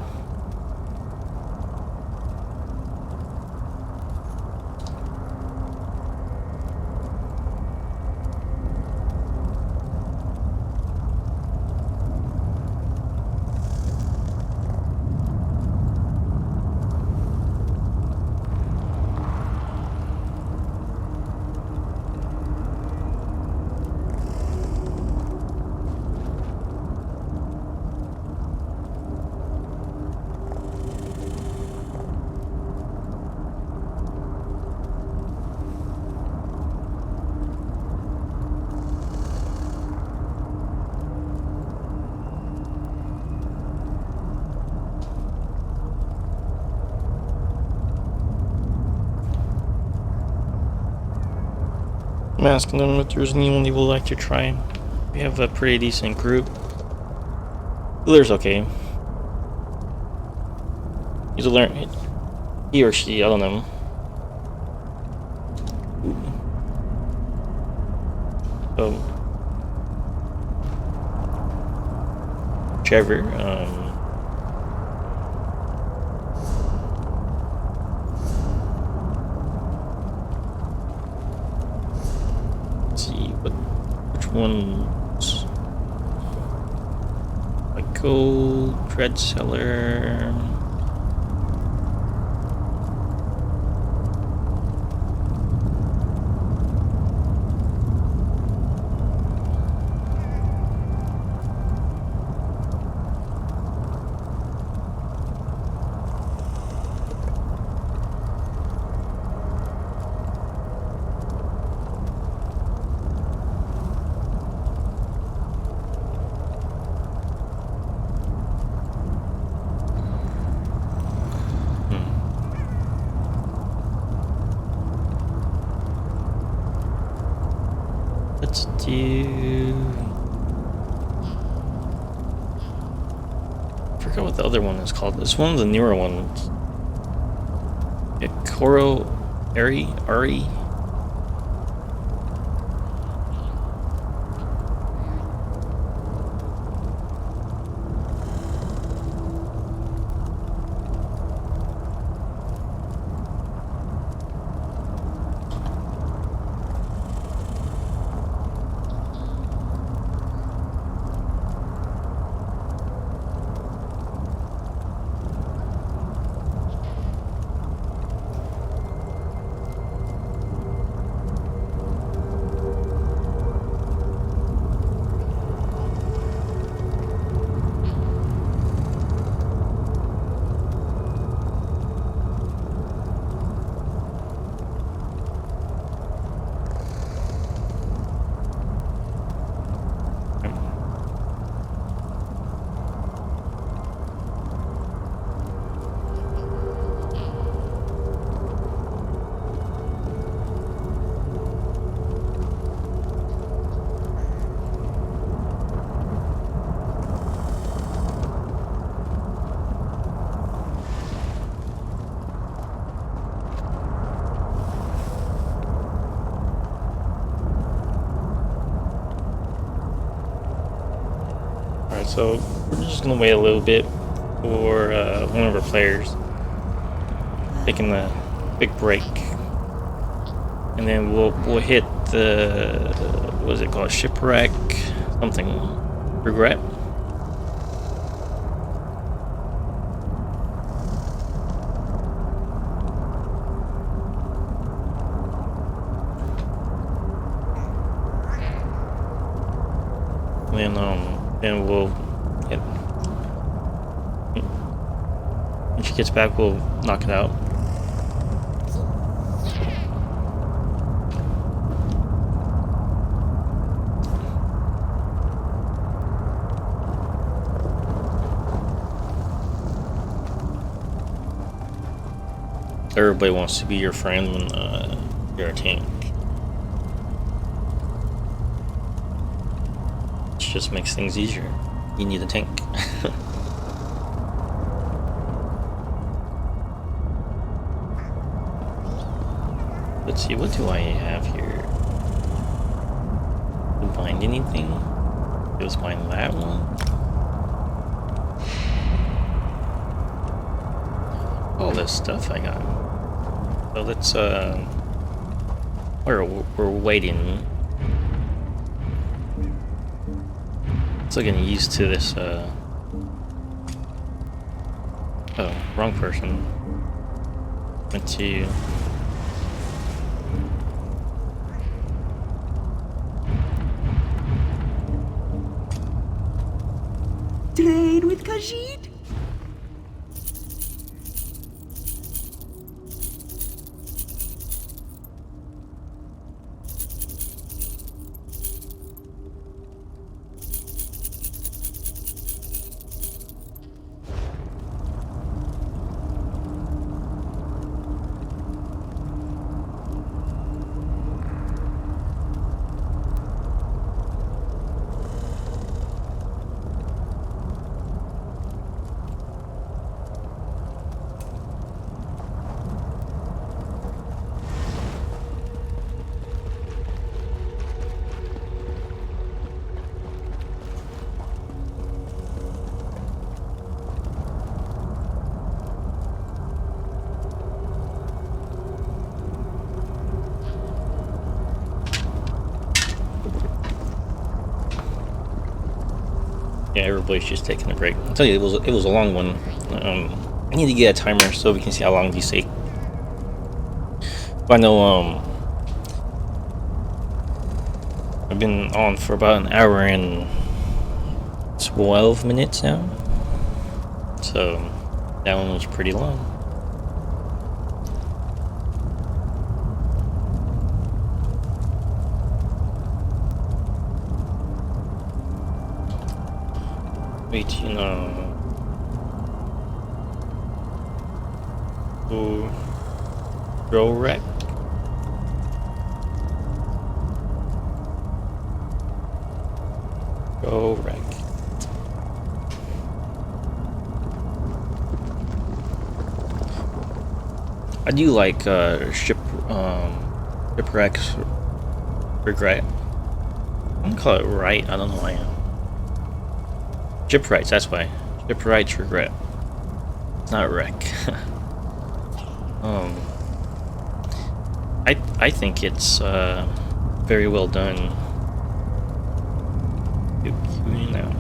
I'm asking them if there's anyone they would like to try. We have a pretty decent group. Hiller's okay. He's a learn. He or she, I don't know. So, Trevor, let's see which ones. Michael, Dreadseller. Let's do. I forgot what the other one is called. It's one of the newer ones. nCoral, Aerie. Alright, so we're just gonna wait a little bit for one of our players taking a big break, and then we'll hit the what is it called, shipwreck something, regret. And we'll, yeah. When she gets back, we'll knock it out. Everybody wants to be your friend when you're a tank. Just makes things easier. You need a tank. Let's see, what do I have here? Didn't find anything. Just find that one. All this stuff I got. So let's we're waiting. Still getting used to this, oh, wrong person. Went to... Trade with Khajiit? Yeah, everybody's just taking a break. I'll tell you, it was a long one. I need to get a timer so we can see how long these take. But I know I've been on for about an hour and 12 minutes now. So that one was pretty long. Wait, you know. Go wreck. Go wreck. I do like shipwrecks regret. I'm gonna call it right. I don't know why I am. Shipwrights, that's why. Shipwrights regret. Not wreck. I think it's very well done. You know.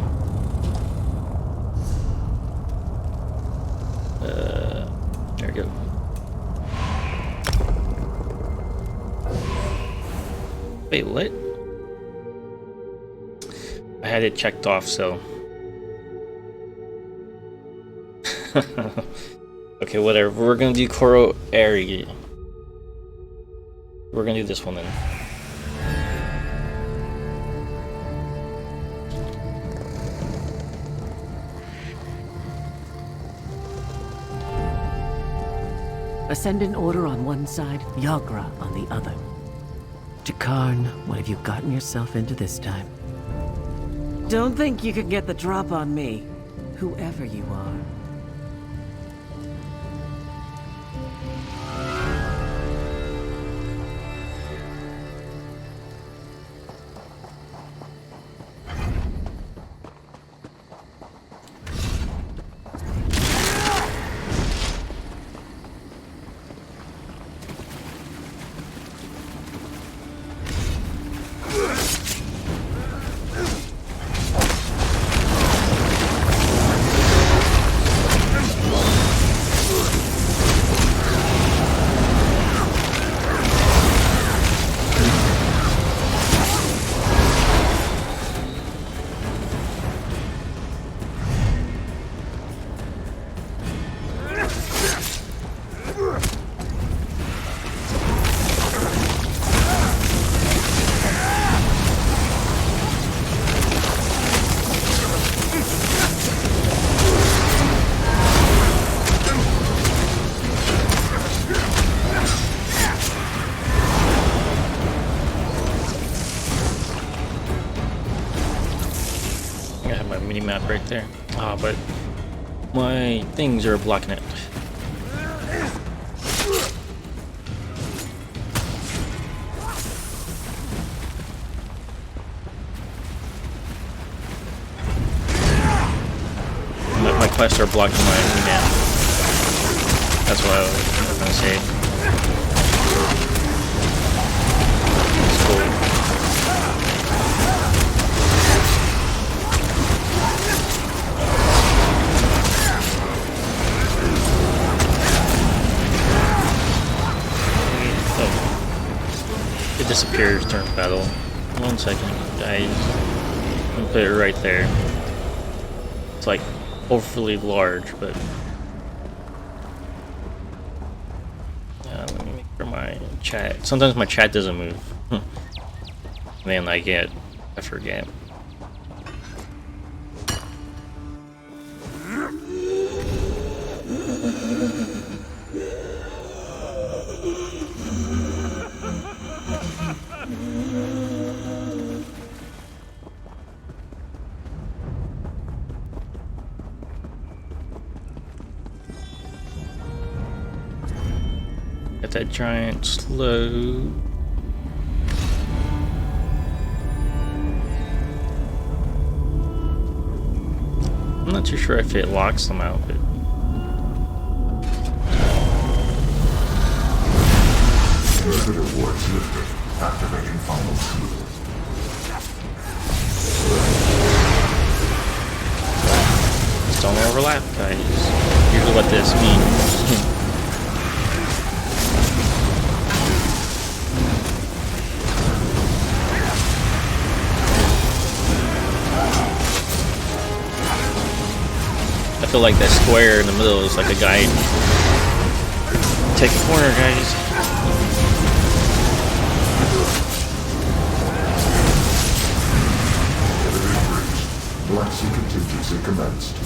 There we go. Wait, what? I had it checked off, so. Okay, whatever. We're gonna do nCoral Aerie. We're gonna do this one then. Ascendant Order on one side, Yagra on the other. Jakarn, what have you gotten yourself into this time? Don't think you can get the drop on me, whoever you are. Map right there. But my things are blocking it. My quests are blocking my map. That's what I was gonna say. It's cool. Disappears during battle. 1 second, guys. I'm gonna put it right there. It's like overly large, but let me make sure my chat. Sometimes my chat doesn't move. Then I forget. Got that giant slow. I'm not too sure if it locks them out, but inhibitor wards lifted. Activating final seal. overlap, guys. Here's what this means. I feel like that square in the middle is like a guide. Take a corner, guys. Black Sea contingency commenced.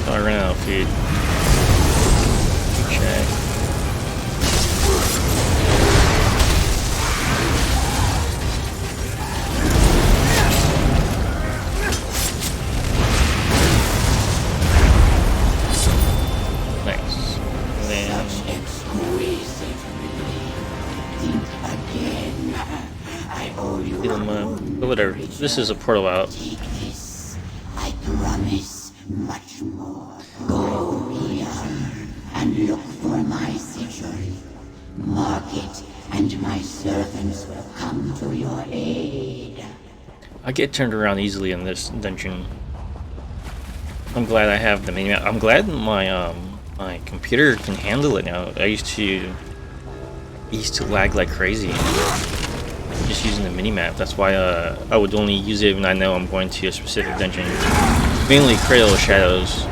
Oh, I ran out of feed. Check. Nice. And then... But whatever. This is a portal out. I promise much more. Go here and look for my sigil. Mark it, and my servants will come to your aid. I get turned around easily in this dungeon. I'm glad I have the minimap. I'm glad my my computer can handle it now. I used to lag like crazy. Just using the minimap. That's why I would only use it when I know I'm going to a specific dungeon. Mainly Cradle of Shadows.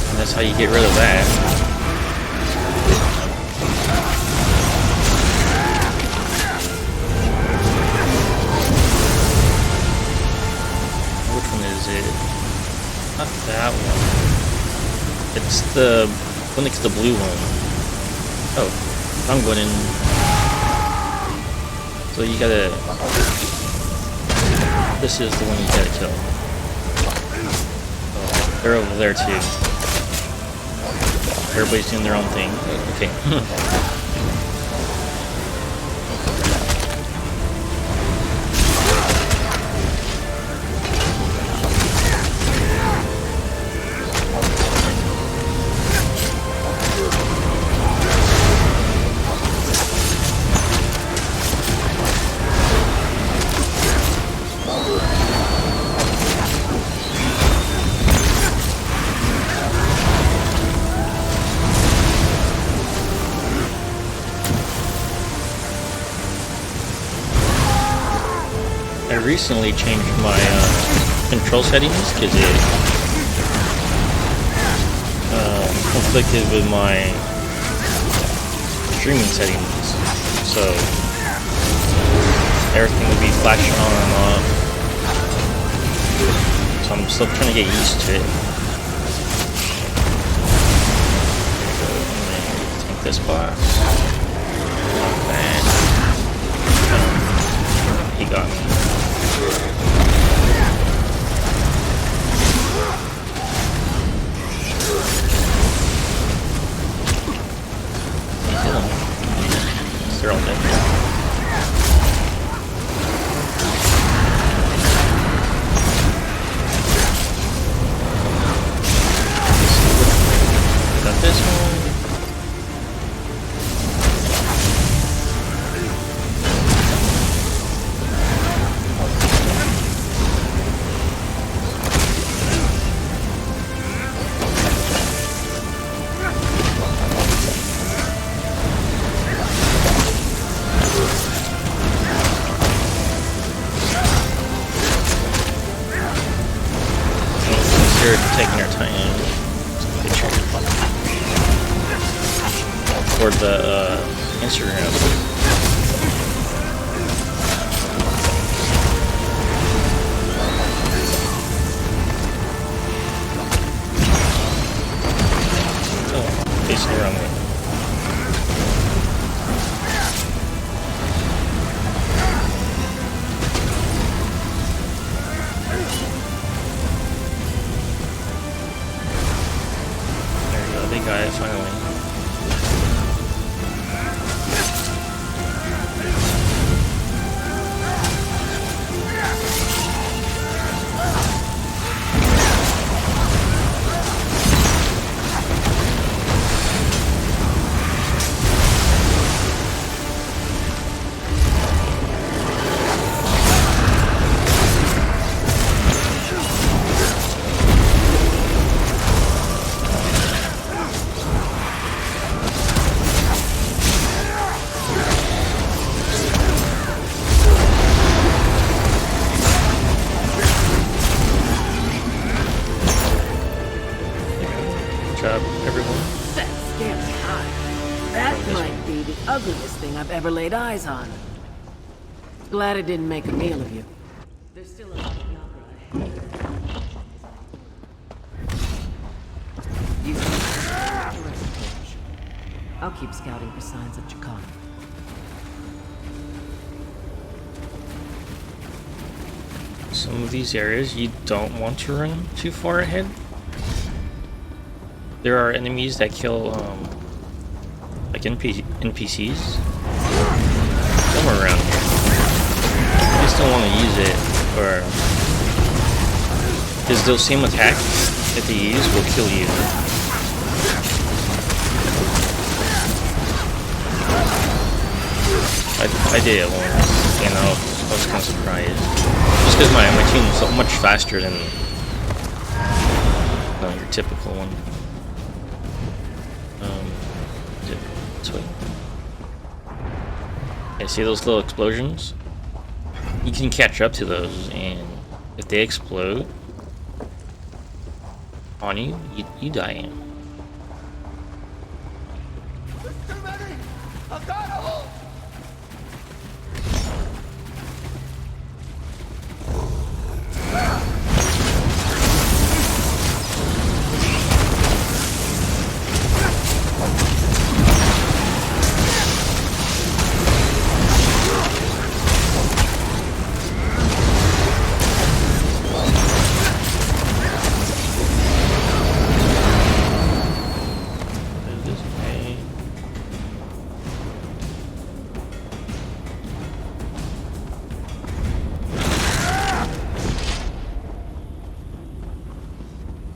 And that's how you get rid of that. Not that one. It's the one that's the blue one. Oh, I'm going in. So you gotta. This is the one you gotta kill. Oh, they're over there too. Everybody's doing their own thing. Okay. I recently changed my control settings because it conflicted with my streaming settings, so everything would be flashing on and off. So I'm still trying to get used to it. Take this box. Not bad. He got me. They're all dead. Got this one. Taking our time for the Instagram. Oh, facing the wrong way. They got it finally. ever laid eyes on. Glad I didn't make a meal of you. There's still a lot of Yagra ahead. You I'll keep scouting for signs of Chakana. Some of these areas you don't want to run too far ahead. There are enemies that kill like NPCs. Somewhere around here. You just don't want to use it, or because those same attacks that they use will kill you. I did it once, and I was kind of surprised. Just because my team is so much faster than your typical one. Is it this way? Yeah, see those little explosions? You can catch up to those, and if they explode on you, you die.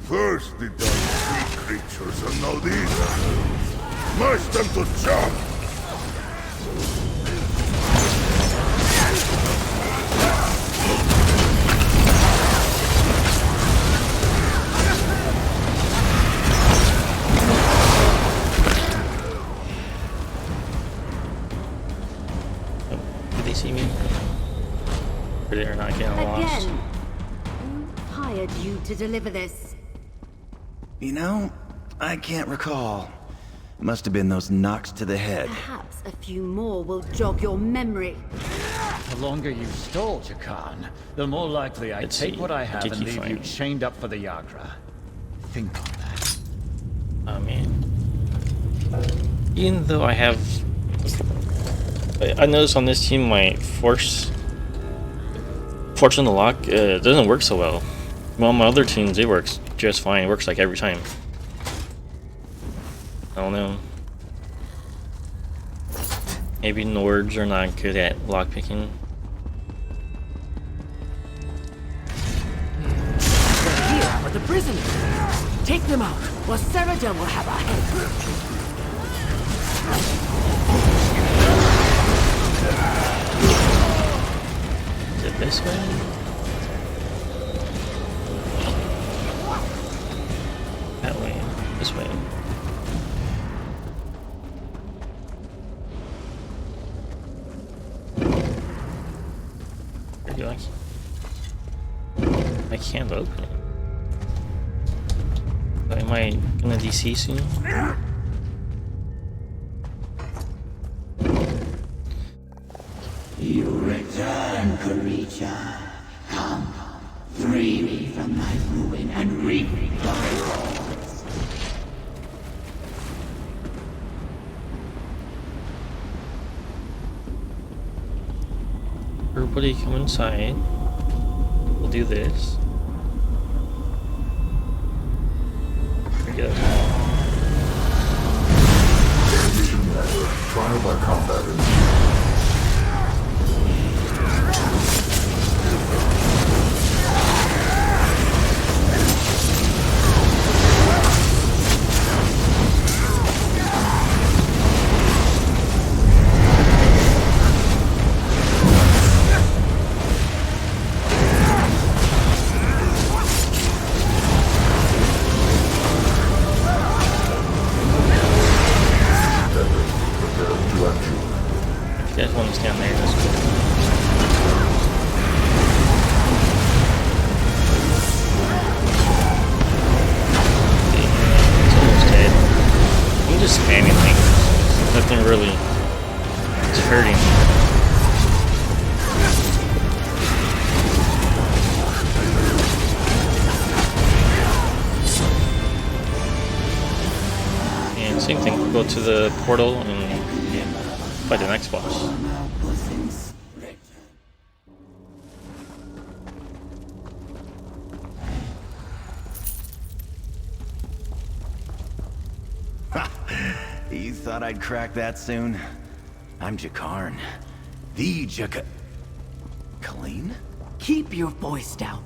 First the dark sea creatures, and now these animals. Merge them to jump! Did they see me? Or they're not getting lost? Again, who hired you to deliver this? You know, I can't recall. Must have been those knocks to the head. Perhaps a few more will jog your memory. The longer you stall, Jakan, the more likely I take what I have and leave you chained up for the Yagra. Think on that. Oh man. Even though I have... I noticed on this team my Force on the lock doesn't work so well. Well, on my other teams, it works just fine. It works like every time. I don't know. Maybe Nords are not good at lockpicking. They're here for the prisoners. Take them out, or Saradin will have our head. Is it this way? That way. This way. Where do I can't open it. Am I gonna DC soon? You return, creature. Come, free me from my ruin and reap your rewards. Everybody come inside. We'll do this. There we go. Condition matter. Trial by combat. If you guys want to stand there, that's cool. go to the portal and fight the next boss. You thought I'd crack that soon? I'm Jakarn. The Colleen? Keep your voice down.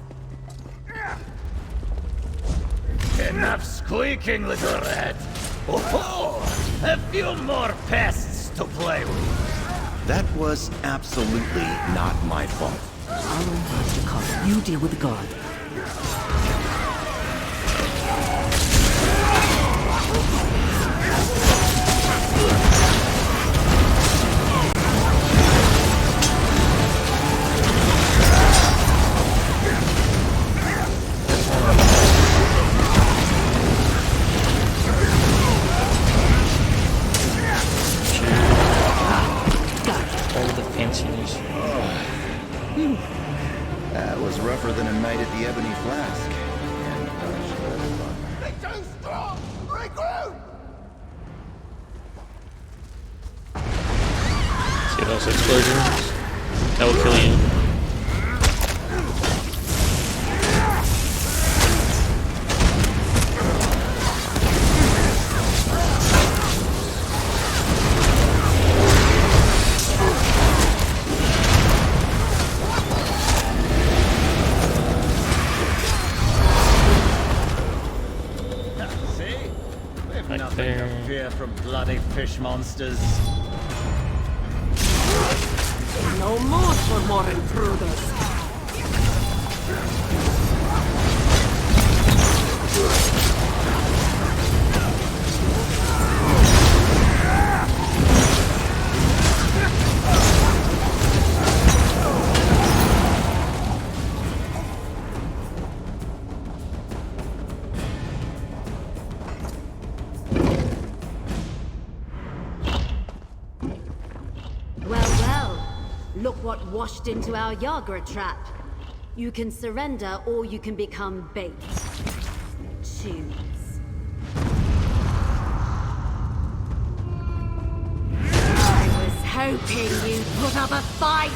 Enough squeaking, little rat. Oh, a few more pests to play with. That was absolutely not my fault. I'll unlock Jakarn. You deal with the guard. That was rougher than a night at the Ebony Flask. They're too strong! Regroup! See those explosions? That will kill you. Nothing to fear from bloody fish monsters. No more for more intruders. Look what washed into our Yagra trap. You can surrender or you can become bait. Choose. I was hoping you'd put up a fight!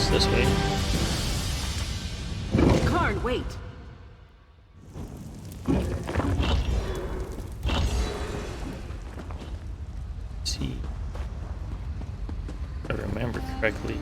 It's this way. Karn, wait. See, if I remember correctly.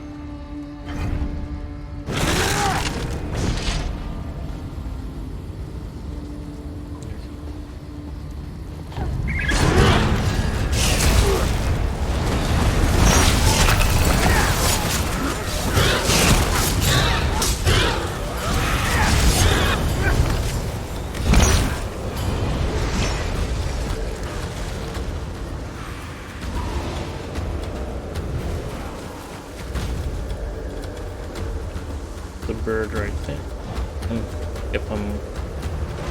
The bird right there. If I'm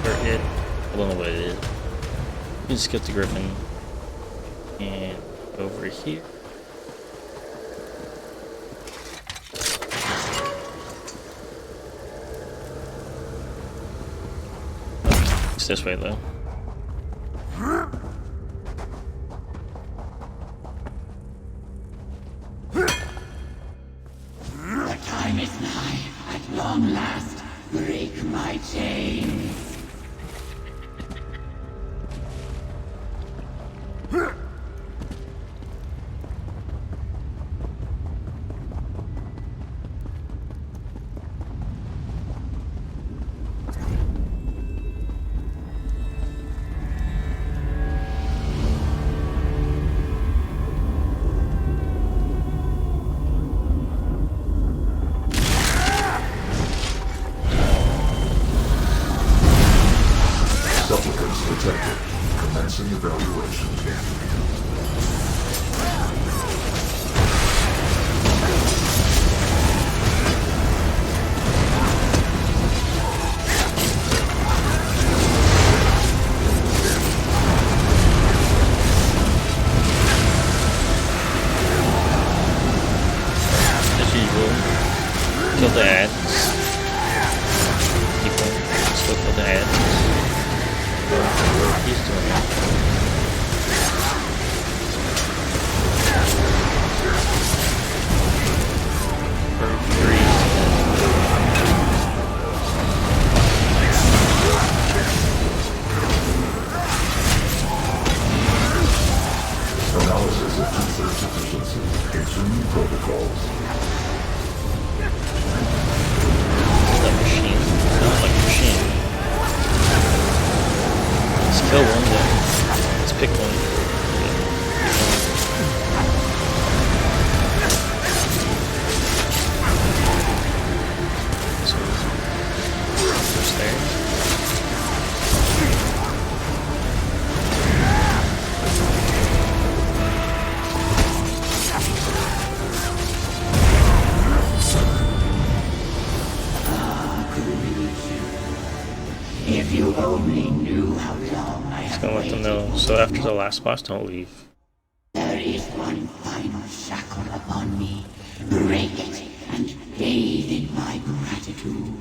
or it, I don't know what it is. You can skip the griffin and over here. It's this way though. The time is nigh. At long last, break my chains. Supplicants detected. Commencing evaluation. As usual, kill the ads. People still kill the ads. He's doing it. For free. Analysis of 2/3 efficiency. Consuming protocols. That machine. Sounds like a machine. Let's kill one then. Let's pick one. So, just there. If you only knew how long I Just have gonna let them know. So after the last boss, don't leave. There is one final shackle upon me. Break it and bathe in my gratitude.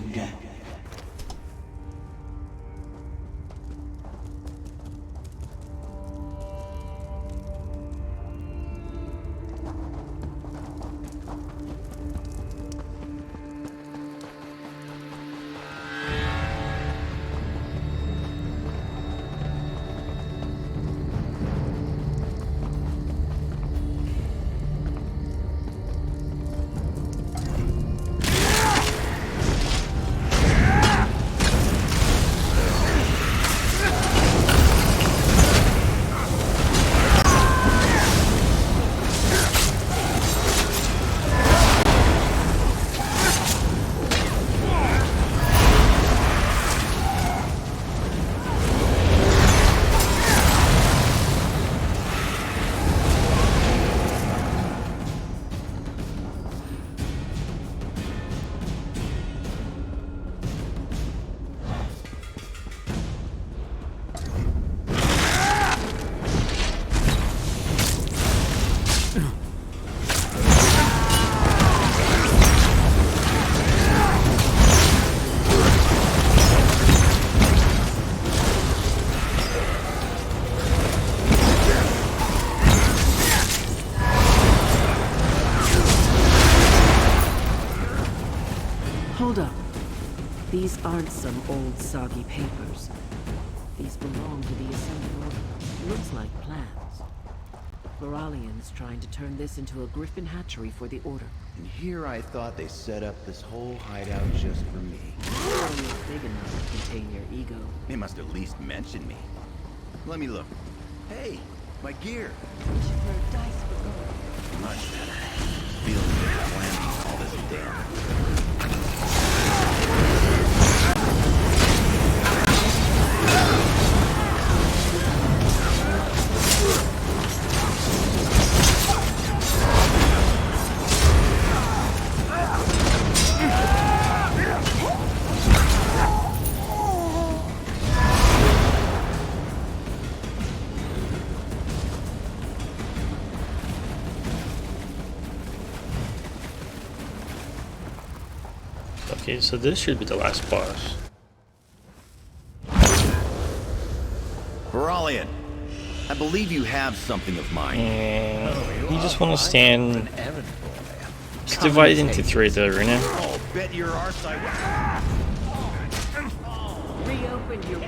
Hold up. These aren't some old soggy papers. These belong to the Ascended Order. Looks like plans. Corallians trying to turn this into a griffin hatchery for the Order. And here I thought they set up this whole hideout just for me. Only big enough to contain your ego. They must at least mention me. Let me look. Hey, my gear. Much better. Feels good planning all this damn. Okay, so this should be the last boss. Corallian, I believe you have something of mine. And you just want to stand. It's divided into 3, the arena. Oh, bet your arse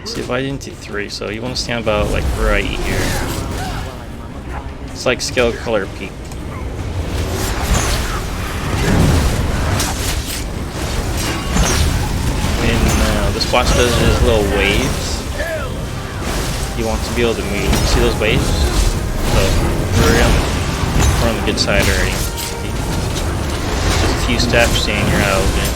It's divided into 3, so you want to stand about like right here. It's like scale color peak. This boss does his little waves. You want to be able to move. See those waves? So we're on the good side already. Just a few steps and you're out again.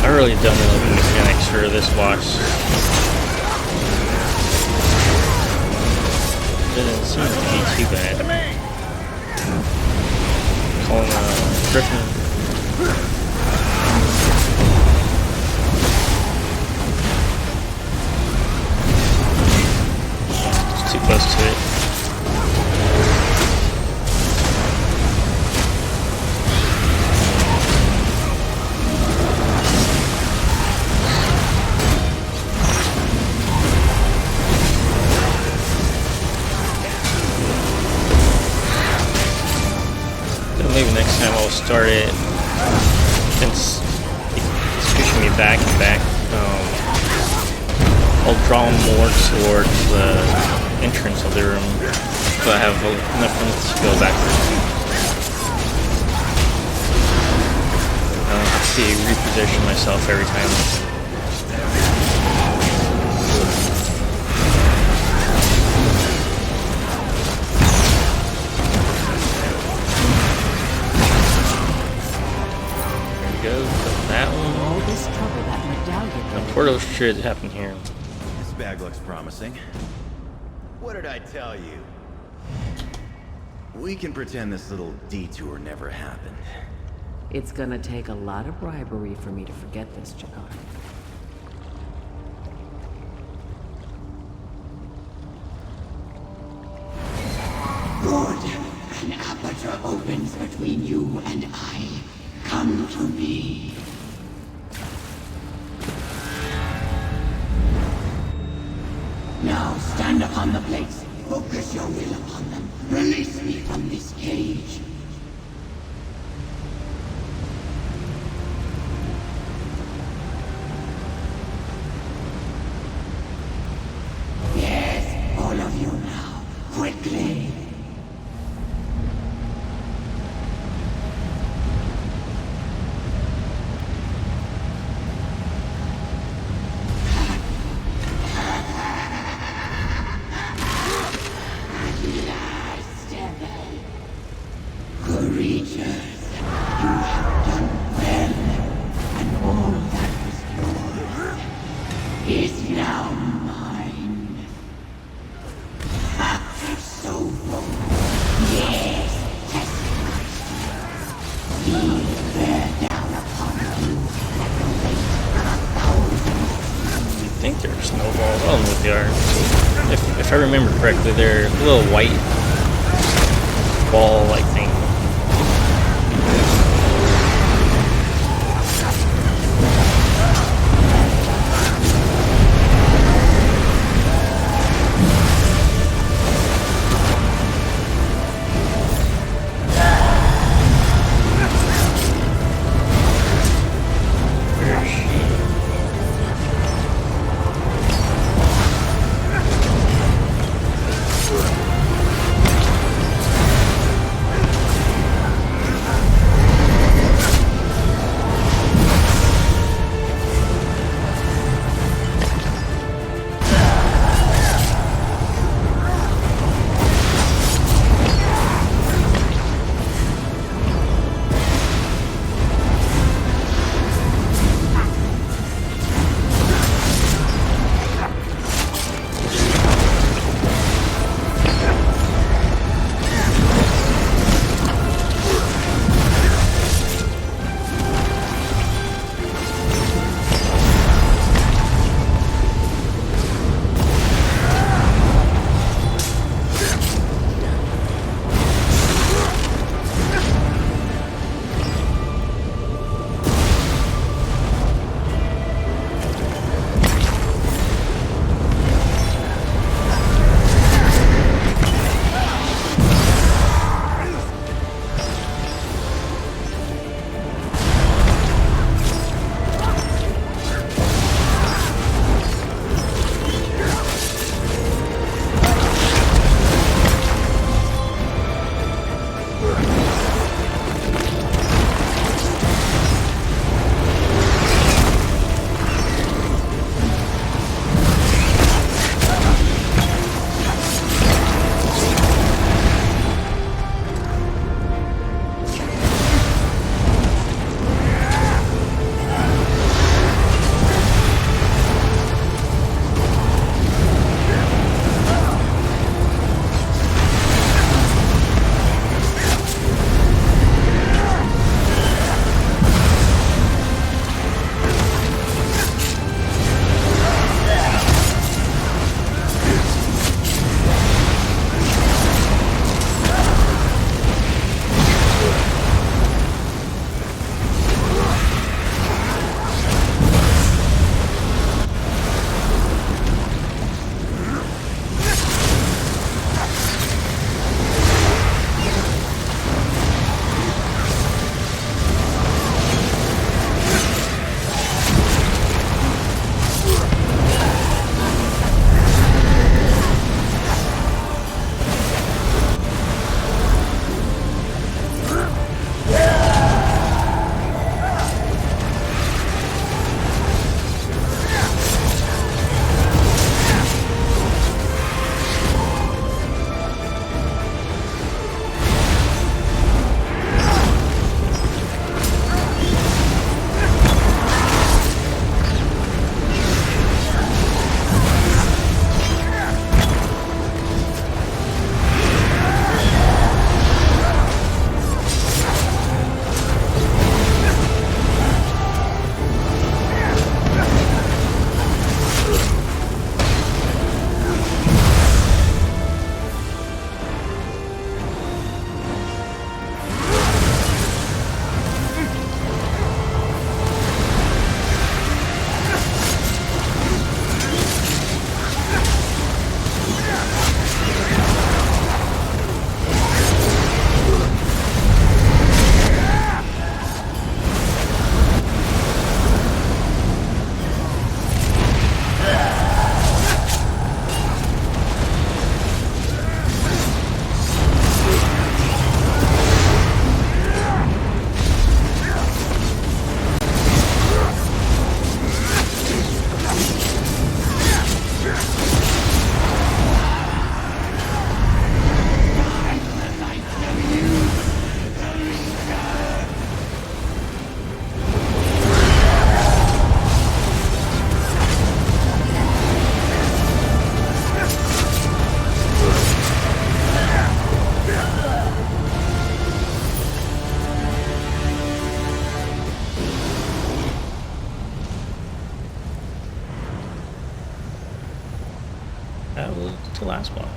I really don't know the mechanics for this boss. Doesn't seem to be too bad. Calling Griffin. It's too close to it. Maybe next time I'll start it, since it's pushing me back and back. I'll draw more towards the entrance of the room, so I have enough room to go backwards. I don't have to reposition myself every time. That one. All this trouble that medallion. The portal should happen here. This bag looks promising. What did I tell you? We can pretend this little detour never happened. It's gonna take a lot of bribery for me to forget this, Jakar. Good. An aperture opens between you and I. Come to me. Now stand upon the plates. Focus your will upon them. Release me from this cage. Yes, all of you now. Quickly. I don't know what they are. If I remember correctly, they're a little white ball-like thing. That was the last boss.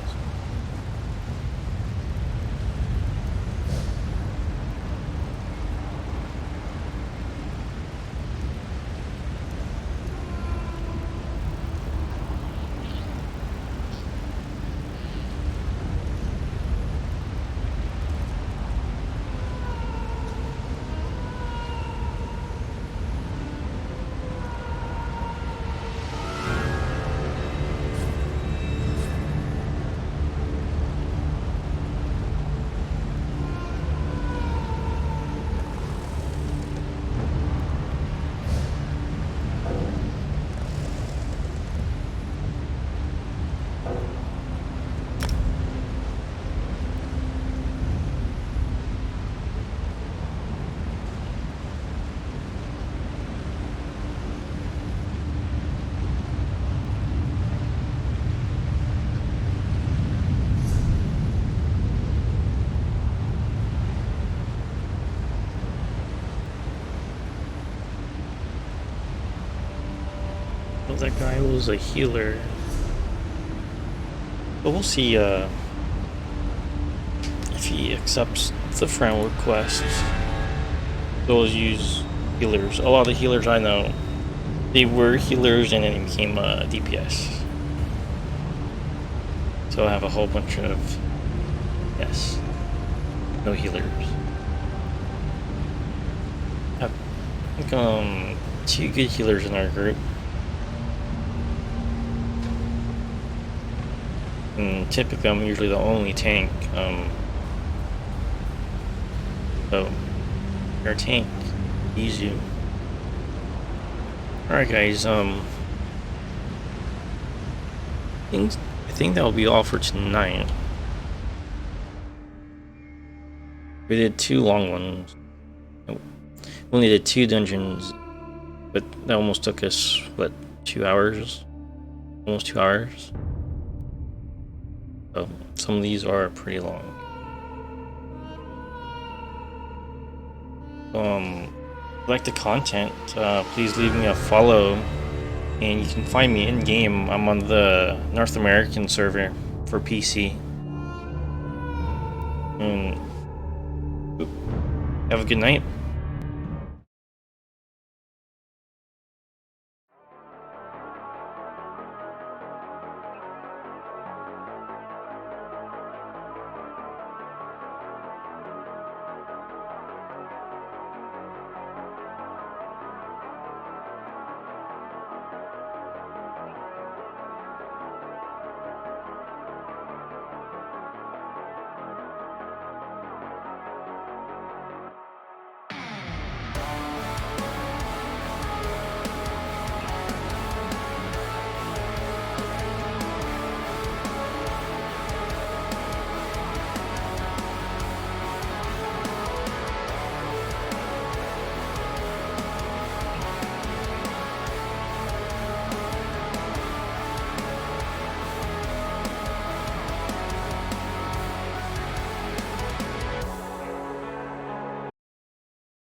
That guy was a healer. But we'll see if he accepts the friend request. Those use healers. A lot of the healers I know, they were healers and then became DPS. So I have a whole bunch of no healers. I think 2 good healers in our group. And typically I'm usually the only tank, so our tank easy. Alright guys, I think that'll be all for tonight. We did 2 long ones. We only did 2 dungeons, but that almost took us, what, 2 hours? Almost 2 hours? So some of these are pretty long. If you like the content, please leave me a follow, and you can find me in game. I'm on the North American server for PC. And have a good night.